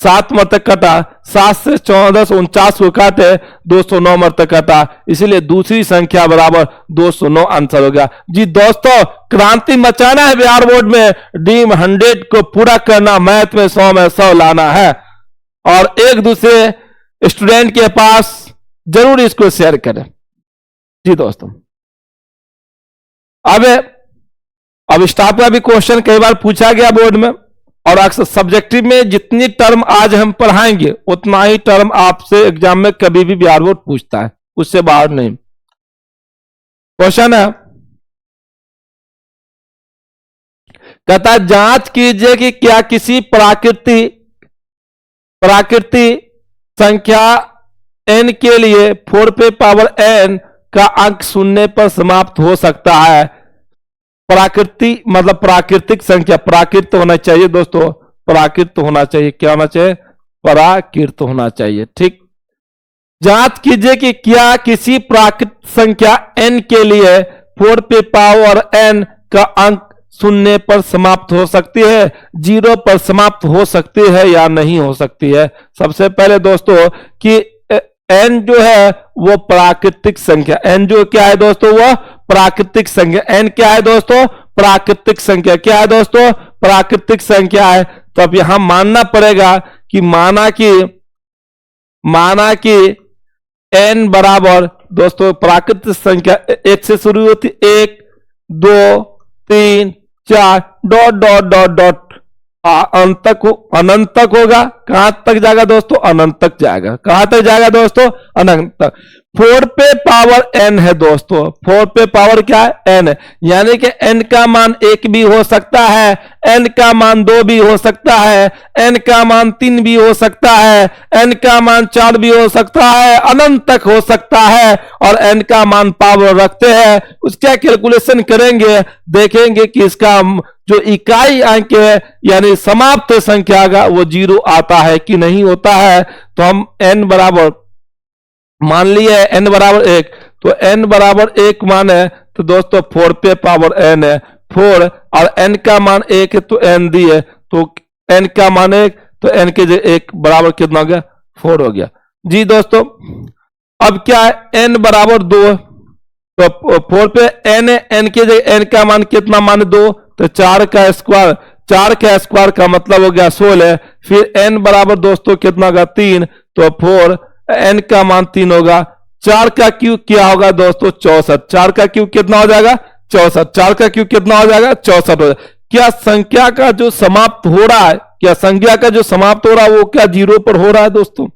7 मरतक कटा, 7 से 1449 को काटे 209 मरतक कटा, इसलिए दूसरी संख्या बराबर 209 आंसर हो गया जी दोस्तों। क्रांति मचाना है बिहार बोर्ड में, ड्रीम 100 को पूरा करना, मैथ में 100 में 100 लाना है और एक दूसरे स्टूडेंट के पास जरूर इसको शेयर करें जी दोस्तों। अब स्टाफ का भी क्वेश्चन कई बार पूछा गया बोर्ड में, और अक्सर सब्जेक्टिव में जितनी टर्म आज हम पढ़ाएंगे उतना ही टर्म आपसे एग्जाम में कभी भी बिहार बोर्ड पूछता है। उससे बाहर नहीं। क्वेश्चन है, कहता है जांच कीजिए कि क्या किसी प्राकृति संख्या n के लिए 4 पे पावर n का अंक शून्य पर समाप्त हो सकता है। मतलब प्राकृतिक संख्या, प्राकृत होना चाहिए दोस्तों, प्राकृत होना चाहिए। क्या होना चाहिए? प्राकृत होना चाहिए। ठीक, जांच कीजिए कि क्या किसी प्राकृत संख्या n के लिए 4 पे पावर n का अंक शून्य पर समाप्त हो सकती है, 0 पर समाप्त हो सकती है या नहीं हो सकती है। सबसे पहले दोस्तों कि n जो है वो प्राकृतिक संख्या, n जो क्या है दोस्तों? वह प्राकृतिक संख्या। n क्या है दोस्तों? प्राकृतिक संख्या। क्या है दोस्तों? प्राकृतिक संख्या है। तो अब यहां मानना पड़ेगा कि माना कि n बराबर दोस्तों प्राकृतिक संख्या 1 से शुरू होती, 1 2 3 4 डॉट डॉट डॉट डॉट अनंत तक होगा। कहां तक जाएगा दोस्तों? अनंत तक जाएगा। कहां तक जाएगा दोस्तों? अनंत तक। 4 पे पावर n है दोस्तों, 4 पे पावर क्या है? n है। यानी कि n का मान 1 भी हो सकता है, n का मान 2 भी हो सकता है, n का मान 3 भी हो सकता है, n का मान 4 भी हो सकता है, अनंत तक हो सकता है। और n का मान पावर रखते हैं, उसका कैलकुलेशन करेंगे, देखेंगे कि इसका जो इकाई अंक है यानी समाप्त संख्या का वो 0 आता है कि नहीं होता है। तो हम n बराबर मान लिए n बराबर 1, तो n बराबर 1 मान है तो दोस्तों 4 पे पावर n है 4, और n का मान 1 है तो n दी है, तो n का मान 1, तो n के जो 1 बराबर कितना हो गया? 4 हो गया। जी दोस्तों, अब क्या है? n बराबर 2, तो 4 पे n है, n के जगह n का मान कितना? मान 2, तो 4 का स्क्वायर, 4 का स्क्वायर का मतलब हो गया 16। फिर n बराबर दोस्तों कितना होगा? 3, तो 4 n का मान 3 होगा। 4 का क्यूब क्या होगा दोस्तों? 64। 4 का क्यूब कितना हो जाएगा? 64। 4 का क्यूब कितना हो जाएगा? 64 हो जाएगा। क्या संख्या का जो समाप्त हो रहा है, क्या संख्या का जो समाप्त हो रहा है वो क्या 0 पर हो रहा है दोस्तों?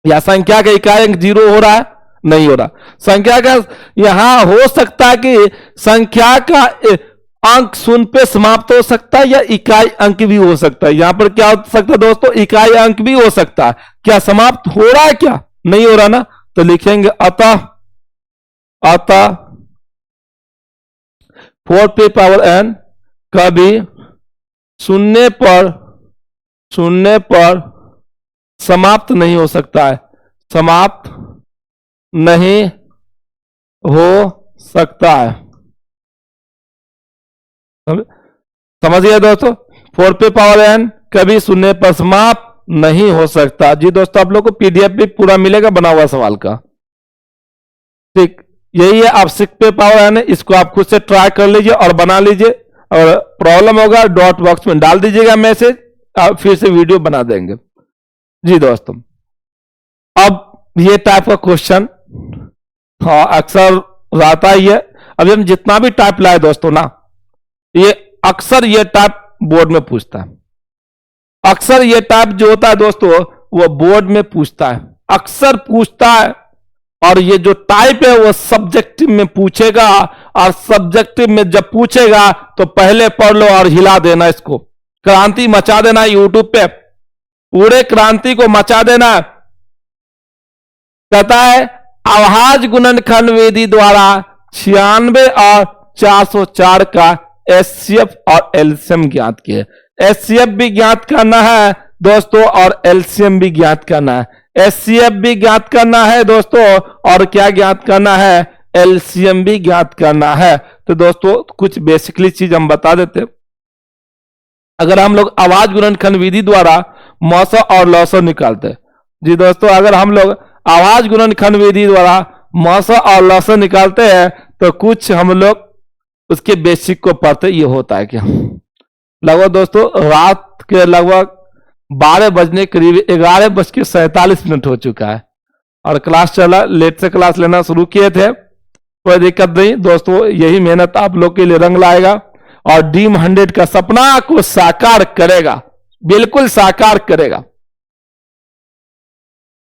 या संख्या का इकाई अंक 0 हो रहा है? नहीं हो रहा। संख्या का यहां हो सकता है कि संख्या का अंक 0 पे समाप्त हो सकता है या इकाई अंक भी हो सकता है। यहां पर क्या हो सकता है दोस्तों? इकाई अंक भी हो सकता है। क्या समाप्त हो रहा है? क्या नहीं हो रहा ना? तो लिखेंगे अतः 4 पे पावर n कभी 0 पर समाप्त नहीं हो सकता है, समाप्त नहीं हो सकता है। समझ गया दोस्तों? 4 पे पावर n कभी 0 पर समाप्त नहीं हो सकता। जी दोस्तों, आप लोग को पीडीएफ भी पूरा मिलेगा बना हुआ सवाल का। ठीक, यही है। आप 6 पे पावर n है, इसको आप खुद से ट्राई कर लीजिए और बना लीजिए, और प्रॉब्लम होगा डॉट बॉक्स में डाल दीजिएगा मैसेज, आप फिर से वीडियो बना देंगे। जी दोस्तों, अब ये टाइप का क्वेश्चन हाँ अक्सर रहता ही है। अभी हम जितना भी टाइप लाए दोस्तों ना, ये अक्सर ये टाइप बोर्ड में पूछता है। अक्सर ये टाइप जो होता है दोस्तों वो बोर्ड में पूछता है, अक्सर पूछता है। और ये जो टाइप है वो सब्जेक्टिव में पूछेगा, और सब्जेक्टिव में जब पूछेगा तो पहले पढ़ लो और हिला देना, इसको क्रांति मचा देना। यूट्यूब पे पूरे क्रांति को मचा देना। कहता है अवहाज गुणनखंड विधि द्वारा 96 और 404 का एचसीएफ और एलसीएम ज्ञात किए। एचसीएफ भी ज्ञात करना है दोस्तों और एलसीएम भी ज्ञात करना है। एचसीएफ भी ज्ञात करना है दोस्तों, और क्या ज्ञात करना है? एलसीएम भी ज्ञात करना है। तो दोस्तों कुछ बेसिकली चीज हम बता देते। अगर हम लोग अवहाज गुणनखंड विधि द्वारा मौसा और लौसा निकालते, जी दोस्तों अगर हम लोग अवहाज गुणनखंड विधि द्वारा मौसा और लौसा निकालते हैं तो कुछ हम लोग उसके बेसिक को पढ़ते। ये होता है क्या? लगभग दोस्तों रात के लगभग 12 बजने करीब 11:47 हो चुका है, और क्लास चला, लेट से क्लास लेना शुरू किए थे। कोई दिक्कत नहीं दोस्तों, यही मेहनत आप लोग के लिए रंग लाएगा और ड्रीम 100 का सपना को साकार करेगा, बिल्कुल साकार करेगा।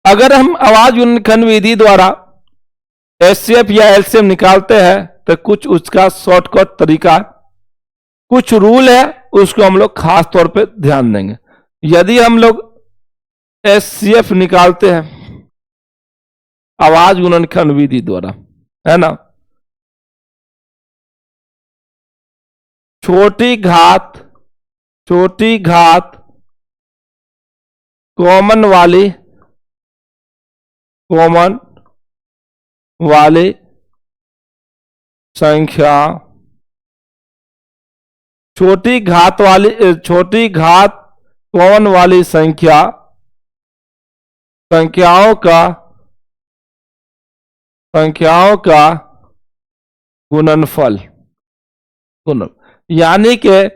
अगर हम आवाज गुणनखंड विधि द्वारा एचसीएफ या एलसीएम निकालते हैं तो कुछ उसका शॉर्टकट तरीका है, कुछ रूल है, उसको हम लोग खास तौर पे ध्यान देंगे। यदि हम लोग एचसीएफ निकालते हैं आवाज गुणनखंड विधि द्वारा, है ना, छोटी घात कॉमन वाली संख्या, छोटी घात कॉमन वाली संख्याओं का गुणनफल। यानी कि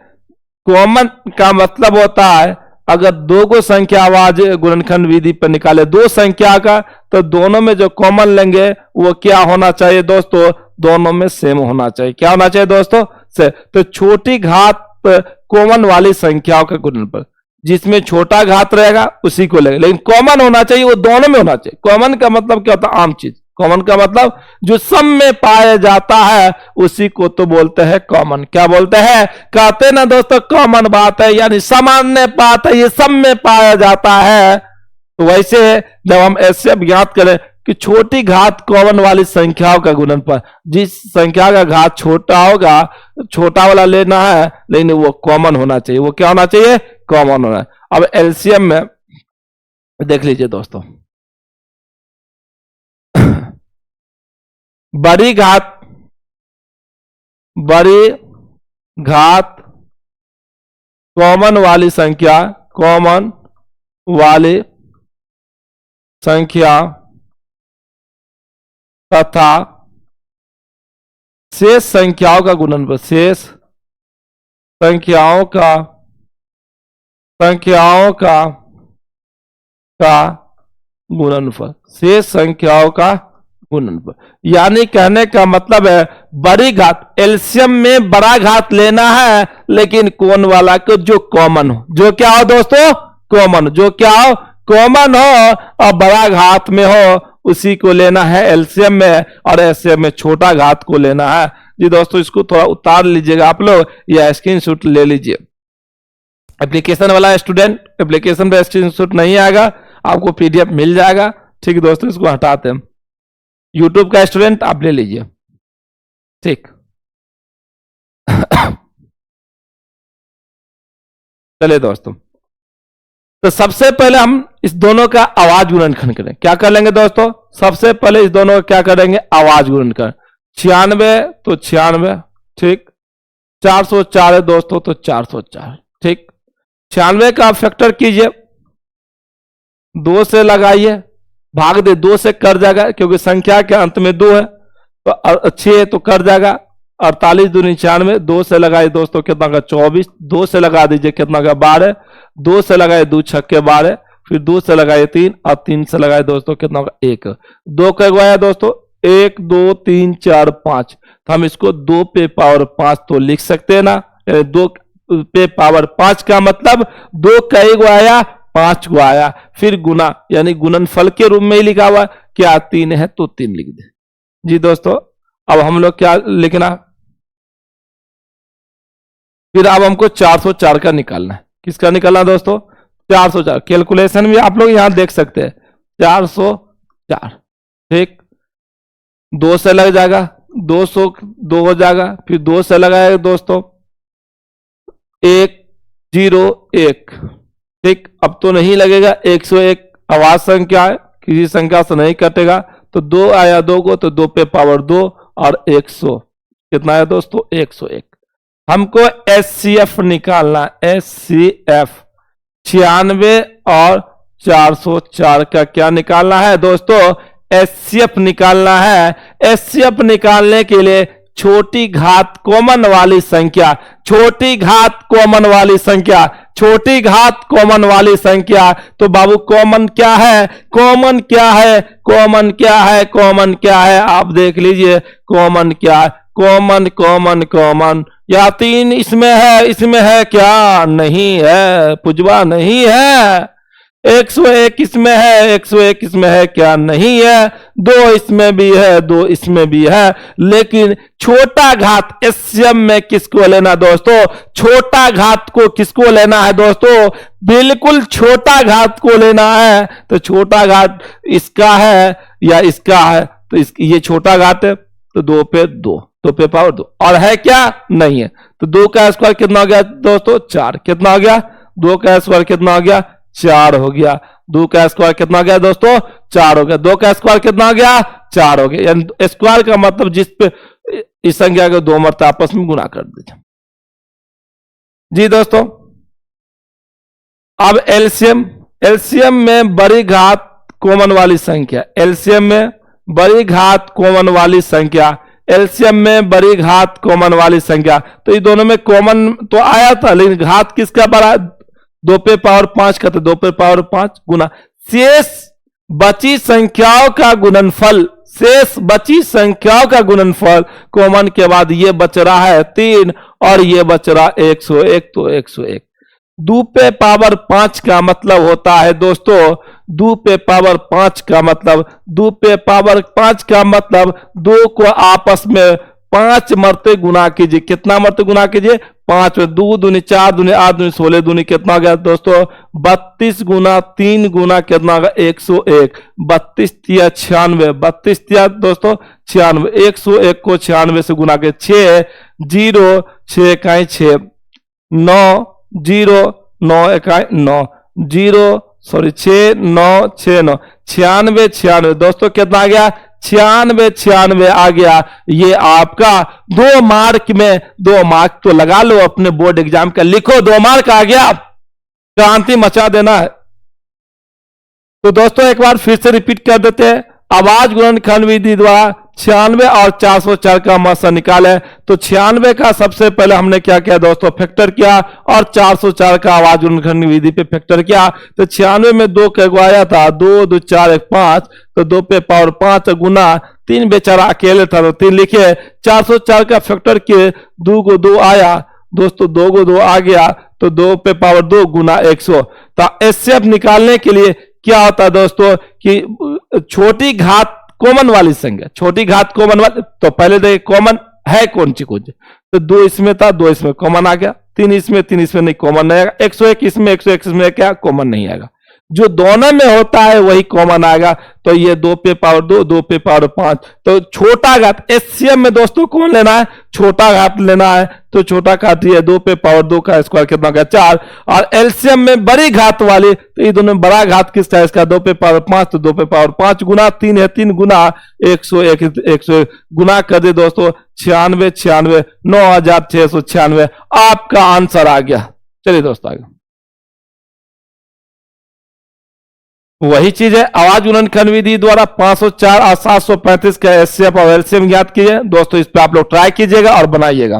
कॉमन का मतलब होता है अगर दो को संख्या आवाज गुणनखंड विधि पर निकाले दो संख्या का, तो दोनों में जो कॉमन लेंगे वो क्या होना चाहिए दोस्तों, दोनों में सेम होना चाहिए। क्या होना चाहिए दोस्तों, से। तो छोटी घात कॉमन वाली संख्याओं का गुणनफल, जिसमें छोटा घात रहेगा उसी को लेंगे, लेकिन कॉमन होना चाहिए, वो दोनों में होना चाहिए। कॉमन का मतलब क्या होता है, आम चीज। कॉमन का मतलब जो सब में पाया जाता है उसी को तो बोलते हैं कॉमन। क्या बोलते हैं, कहते ना दोस्तों कॉमन बात है, यानी सामान्य बात है, ये सब में पाया जाता है। तो वैसे जब हम ऐसे ज्ञात करें कि छोटी घात कॉमन वाली संख्याओं का गुणनफल, जिस संख्या का घात छोटा होगा छोटा वाला लेना है, लेकिन वो कॉमन होना चाहिए। वो क्या होना चाहिए, कॉमन होना है। अब एलसीएम में देख लीजिए दोस्तों, बड़ी घात कॉमन वाली संख्या तथा शेष संख्याओं का गुणनफल, शेष संख्याओं का गुणनफल। यानी कहने का मतलब है बड़ी घात, एलसीएम में बड़ा घात लेना है, लेकिन कौन वाला को जो कॉमन हो, जो क्या हो दोस्तों, कॉमन, जो क्या हो, कॉमन हो और बड़ा घात में हो, उसी को लेना है एलसीएम में, और एलसीएम में छोटा घात को लेना है। जी दोस्तों, इसको थोड़ा उतार लीजिएगा आप लोग या स्क्रीनशॉट ले लीजिए। एप्लीकेशन वाला स्टूडेंट एप्लीकेशन पे स्क्रीनशॉट नहीं आएगा, आपको पीडीएफ मिल जाएगा। ठीक है दोस्तों, इसको हटाते हैं। यूट्यूब का स्टूडेंट आप ले लीजिए, ठीक। चलिए दोस्तों, तो सबसे पहले हम इस दोनों का आवाज गुणनखंड करें। क्या कर लेंगे दोस्तों, सबसे पहले इस दोनों का क्या करेंगे, आवाज गुणनखंड। 96 तो 96, ठीक। 404 है दोस्तों तो 404, ठीक। 96 का आप फैक्टर कीजिए, 2 से लगाइए, भाग दे 2 से कर जाएगा, क्योंकि संख्या के अंत में 2 है, तो 6 तो कर जाएगा। 48 दूनी 96, 2 से लगाए दोस्तों कितना का 24, 2 से लगा दीजिए कितना का 12, 2 से लगाए 2 छक्के 12, फिर 2 से लगाए 3 और 3 से लगाए दोस्तों कितना का 1। 2 का गया दोस्तों 1 2 3 4 5, तो हम इसको 2 पे पावर 5 तो लिख सकते हैं ना। 2 पे पावर 5 का मतलब 2 कई गो आया, 5 को आया, फिर गुना, यानी गुणनफल के रूप में ही लिखा हुआ। क्या 3 है तो 3 लिख दे। जी दोस्तों, अब हम लोग क्या लिखना, फिर अब हमको 404 का निकालना है। किसका निकालना दोस्तों, 404। कैलकुलेशन भी आप लोग यहां देख सकते हैं, 404, ठीक। 2 से लग जाएगा, 202 हो जाएगा, फिर 2 से लगाएगा दोस्तों 1 0 1, ठीक। अब तो नहीं लगेगा, 101 आवाज संख्या है, किसी संख्या से नहीं कटेगा, तो 2 आया 2 को, तो 2 पे पावर 2 और 100 कितना है दोस्तों, 101। हमको एचसीएफ निकालना, एचसीएफ 96 और 404 का क्या निकालना है दोस्तों, एचसीएफ निकालना है। एचसीएफ निकालने के लिए छोटी घात कॉमन वाली संख्या, छोटी घात कॉमन वाली संख्या, छोटी घात कॉमन वाली संख्या, तो बाबू कॉमन क्या है, कॉमन क्या है, कॉमन क्या है, कॉमन क्या है, आप देख लीजिए कॉमन क्या है, कॉमन कॉमन कॉमन। या 3 इसमें है क्या, नहीं है पुजवा, नहीं है। 101 इसमें है, 101 इसमें है क्या? नहीं है। 2 इसमें भी है, 2 इसमें भी है, लेकिन छोटा घात एचसीएफ में किसको लेना दोस्तों? छोटा घात को किसको लेना है दोस्तों? बिल्कुल छोटा घात को लेना है। तो छोटा घात इसका है या इसका है, तो ये छोटा घात है, तो 2 पे 2, 2 पे पावर 2, और है क्या? नहीं है। तो 2 का स्क्वायर कितना हो गया दोस्तों? 4। कितना हो गया? 2 का स्क्वायर कितना हो गया? 4 हो गया। 2 का स्क्वायर कितना हो गया दोस्तों? 4 हो गया। 2 का स्क्वायर कितना हो गया? 4 हो गया। यानी स्क्वायर का मतलब जिस पे इस संख्या को 2 मरतबा आपस में गुना कर दीजिए। जी दोस्तों, अब एलसीएम, एलसीएम में बड़ी घात कॉमन वाली संख्या, एलसीएम में बड़ी घात कॉमन वाली संख्या, एलसीएम में बड़ी घात कॉमन वाली संख्या। तो ये दोनों में कॉमन तो आया था, लेकिन घात किसका बड़ा? 2 पे पावर 5 का, तो 2 पे पावर 5 गुना शेष बची संख्याओं का गुणनफल, शेष बची संख्याओं का गुणनफल कॉमन के बाद ये बच रहा है 3 और ये बच रहा 101, तो 101। 2 पे पावर 5 का मतलब होता है दोस्तों, 2 पे पावर 5 का मतलब, 2 पे पावर 5 का मतलब 2 को आपस में 5 मरते गुना कीजिए। कितना मरते गुना कीजिए? 5 में। 2 दूनी 4 दूनी 8 दूनी 16 दूनी कितना गया दोस्तों? 32 गुना 3 गुना कितना होगा? 101। 32 तिया 96, 32 तिया दोस्तों 96, 101 को 96 से गुना के 6 0 6 इकाई 6 9 0 9 इकाई 9 0 सॉरी 6 9 6 9 96 96 दोस्तों कितना आ गया? 96 96 आ गया। ये आपका 2 मार्क में, 2 मार्क तो लगा लो अपने बोर्ड एग्जाम का, लिखो 2 मार्क आ गया, क्रांति मचा देना है। तो दोस्तों एक बार फिर से रिपीट कर देते हैं। आवाज गुणनखंड विधि द्वारा 96 और 404 का मासा निकाले। तो 96 का सबसे पहले हमने क्या किया दोस्तों? फैक्टर किया, और 404 का आवाज गुणनखंड विधि पे फैक्टर किया। तो 96 में 2 का आया था, 2 2 4 1 5, तो 2 पे पावर 5 गुना 3 बेचारा अकेले था तो 3 लिखे। 404 का फैक्टर किए, 2 को 2 आया दोस्तों, 2 को 2 आ गया, तो 2 पे पावर 2 गुना 100। तो एचसीएफ निकालने के लिए क्या होता है दोस्तों कि छोटी घात कॉमन वाली संख्या, छोटी घात कॉमन वाली, तो पहले देखिए कॉमन है कौन सी कुछ, तो 2 इसमें था, 2 इसमें कॉमन आ गया, 3 इसमें, 3 इसमें नहीं कॉमन नहीं आएगा, 101 इसमें, 101 इसमें क्या कॉमन नहीं आएगा, जो दोनों में होता है वही कॉमन आएगा। तो ये 2 पे पावर 2, 2 पे पावर 5, तो छोटा घात एचसीएफ में दोस्तों कौन लेना है? छोटा घात लेना है। तो छोटा घात ये 2 पे पावर 2 का स्क्वायर कितना गया? 4। और एलसीएम में बड़ी घात वाली, तो ये दोनों में बड़ा घात किसका है? इसका 2 पे पावर 5, तो 2 पे पावर 5 गुना 3 है, 3 गुना 101, 101 गुना कर दे दोस्तों 96 96 9696, आपका आंसर आ गया। चलिए दोस्तों आगे वही चीज है, आवाज गुणनखंड विधि द्वारा 504 और 735 का एचसीएफ और एलसीएम ज्ञात कीजिए। दोस्तों इस पे आप लोग ट्राई कीजिएगा और बनाइएगा।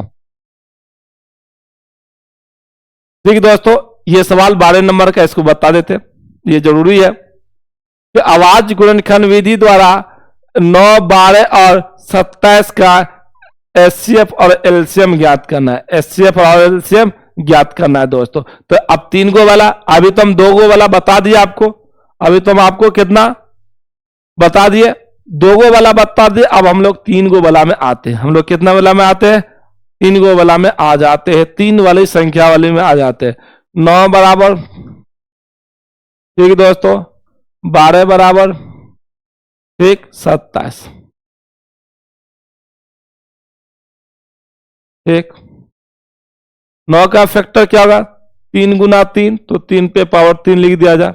ठीक है दोस्तों, ये सवाल 12 नंबर का, इसको बता देते, ये जरूरी है कि आवाज गुणनखंड विधि द्वारा 9 12 और 27 का एचसीएफ और एलसीएम ज्ञात करना है। एचसीएफ और एलसीएम ज्ञात करना है दोस्तों। तो अब 3 गो वाला, अभी तो हम 2 गो वाला बता दिया आपको, अभी तो हम आपको कितना बता दिए? 2 गो वाला बता दिए। अब हम लोग 3 गो वाला में आते हैं। हम लोग कितना वाला में आते हैं? 3 गो वाला में आ जाते हैं, 3 वाली संख्या वाले में आ जाते हैं। 9 बराबर, ठीक दोस्तों, 12 बराबर, ठीक 27, ठीक। 9 का फैक्टर क्या होगा? 3 गुना 3, तो 3 पे पावर 3 लिख दिया जाए।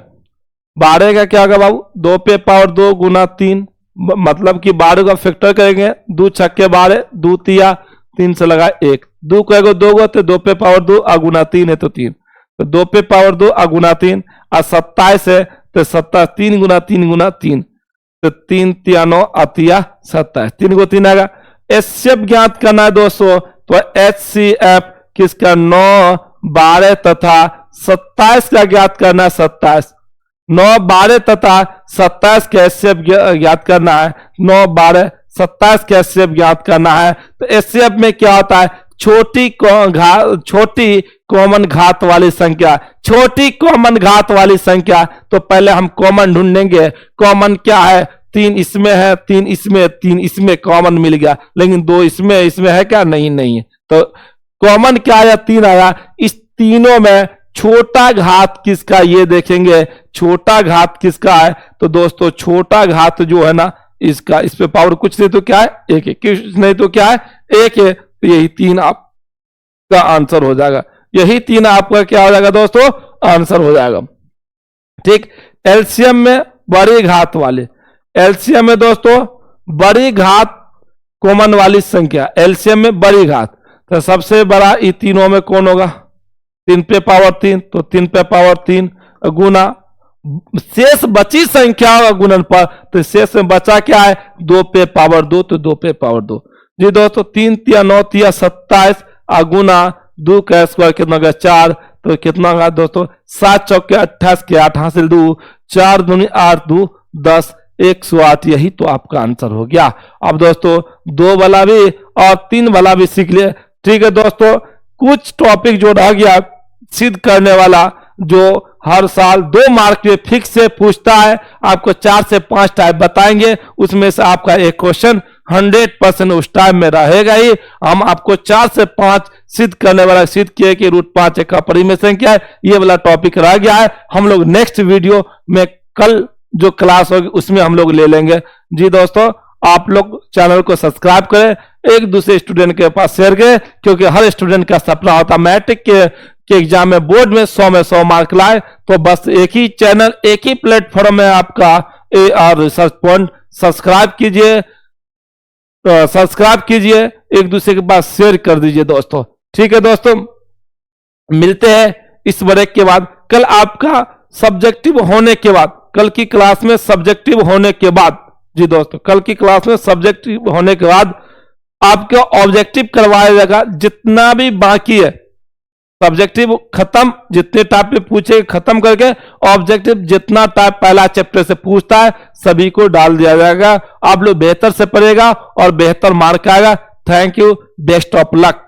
12 का क्या होगा बाबू? 2 पे पावर 2 गुना 3, मतलब कि 12 का फैक्टर करेंगे, 2 छक्के 12, 2 तिया 3 से लगा 1, 2 कहेगा 2 गो, तो 2 पे पावर 2 अगुना 3 है तो 3, तो 2 पे पावर 2 अगुना 3, और 27 है तो 27, 3 गुना 3 गुना 3, तो 3 तिया 9 अतिया 27, 3 को 3 आएगा। एचसीएफ ज्ञात करना है दोस्तों, तो एचसीएफ किसका? 9 12 तथा 27 का ज्ञात करना है। 27, 9 12 तथा 27 का एचसीएफ ज्ञात करना है। 9 12 27 का एचसीएफ ज्ञात करना है। तो एचसीएफ में क्या होता है? छोटी कॉमन घात वाली संख्या, छोटी कॉमन घात वाली संख्या। तो पहले हम कॉमन ढूंढेंगे। कॉमन क्या है? 3 इसमें है, 3 इसमें, 3 इसमें कॉमन मिल गया, लेकिन 2 इसमें, इसमें है क्या? नहीं, नहीं है। तो कॉमन क्या आया? 3 आया। इस तीनों में छोटा घात किसका, ये देखेंगे छोटा घात किसका है। तो दोस्तों छोटा घात जो है ना इसका, इस पे पावर कुछ नहीं तो क्या है? 1 है, कुछ नहीं तो क्या है? 1 है। तो यही 3 आपका आंसर हो जाएगा। यही 3 आपका क्या हो जाएगा दोस्तों? आंसर हो जाएगा। ठीक। एलसीएम में बड़ी घात वाले, एलसीएम में दोस्तों बड़ी घात कॉमन वाली संख्या, एलसीएम में बड़ी घात। तो सबसे बड़ा इन तीनों में कौन होगा? 3 पे पावर 3, तो 3 पे पावर 3 गुना शेष बची संख्या का गुणन पर। तो शेष में बचा क्या है? 2 पे पावर 2, तो 2 पे पावर 2। जी दोस्तों 3 तिया 9 तिया 27 गुना 2 का स्क्वायर कितना होगा? 4। तो कितना होगा दोस्तों? 7 चौके 28 के 8 हासिल 2, 4 दूनी 8, 2 10, 108। यही तो आपका आंसर हो गया। अब दोस्तों 2 वाला भी और 3 वाला भी सीख लिए। ठीक है दोस्तों, कुछ टॉपिक जो रह गया सिद्ध करने वाला, जो हर साल 2 मार्क में फिक्स से पूछता है, आपको 4 से 5 टाइप बताएंगे, उसमें से आपका एक क्वेश्चन 100% उस टाइम में रहेगा ही। हम आपको 4 से 5 सिद्ध करने वाला, सिद्ध किए कि √5 एक अपरिमेय संख्या है, ये वाला टॉपिक रह गया है। हम लोग नेक्स्ट वीडियो में कल जो क्लास होगी उसमें हम लोग ले लेंगे। जी दोस्तों, आप लोग चैनल को सब्सक्राइब करें, एक दूसरे स्टूडेंट के पास शेयर करें, क्योंकि हर स्टूडेंट का सपना होता है मैट्रिक के एग्जाम में, बोर्ड में 100 में 100 मार्क लाए। तो बस एक ही चैनल, एक ही प्लेटफॉर्म में आपका AR रिसर्च पॉइंट। सब्सक्राइब कीजिए, सब्सक्राइब कीजिए, एक दूसरे के पास शेयर कर दीजिए दोस्तों। ठीक है दोस्तों, मिलते हैं इस ब्रेक के बाद। कल आपका सब्जेक्टिव होने के बाद, कल की क्लास में सब्जेक्टिव होने के बाद, जी दोस्तों कल की क्लास में सब्जेक्टिव होने के बाद आपको ऑब्जेक्टिव करवाया जाएगा। जितना भी बाकी है सब्जेक्टिव खत्म, जितने टाइप पे पूछे खत्म करके ऑब्जेक्टिव जितना टाइप पहला चैप्टर से पूछता है सभी को डाल दिया जाएगा। आप लोग बेहतर से पढ़ेगा और बेहतर मार्क आएगा। Thank you, best of luck.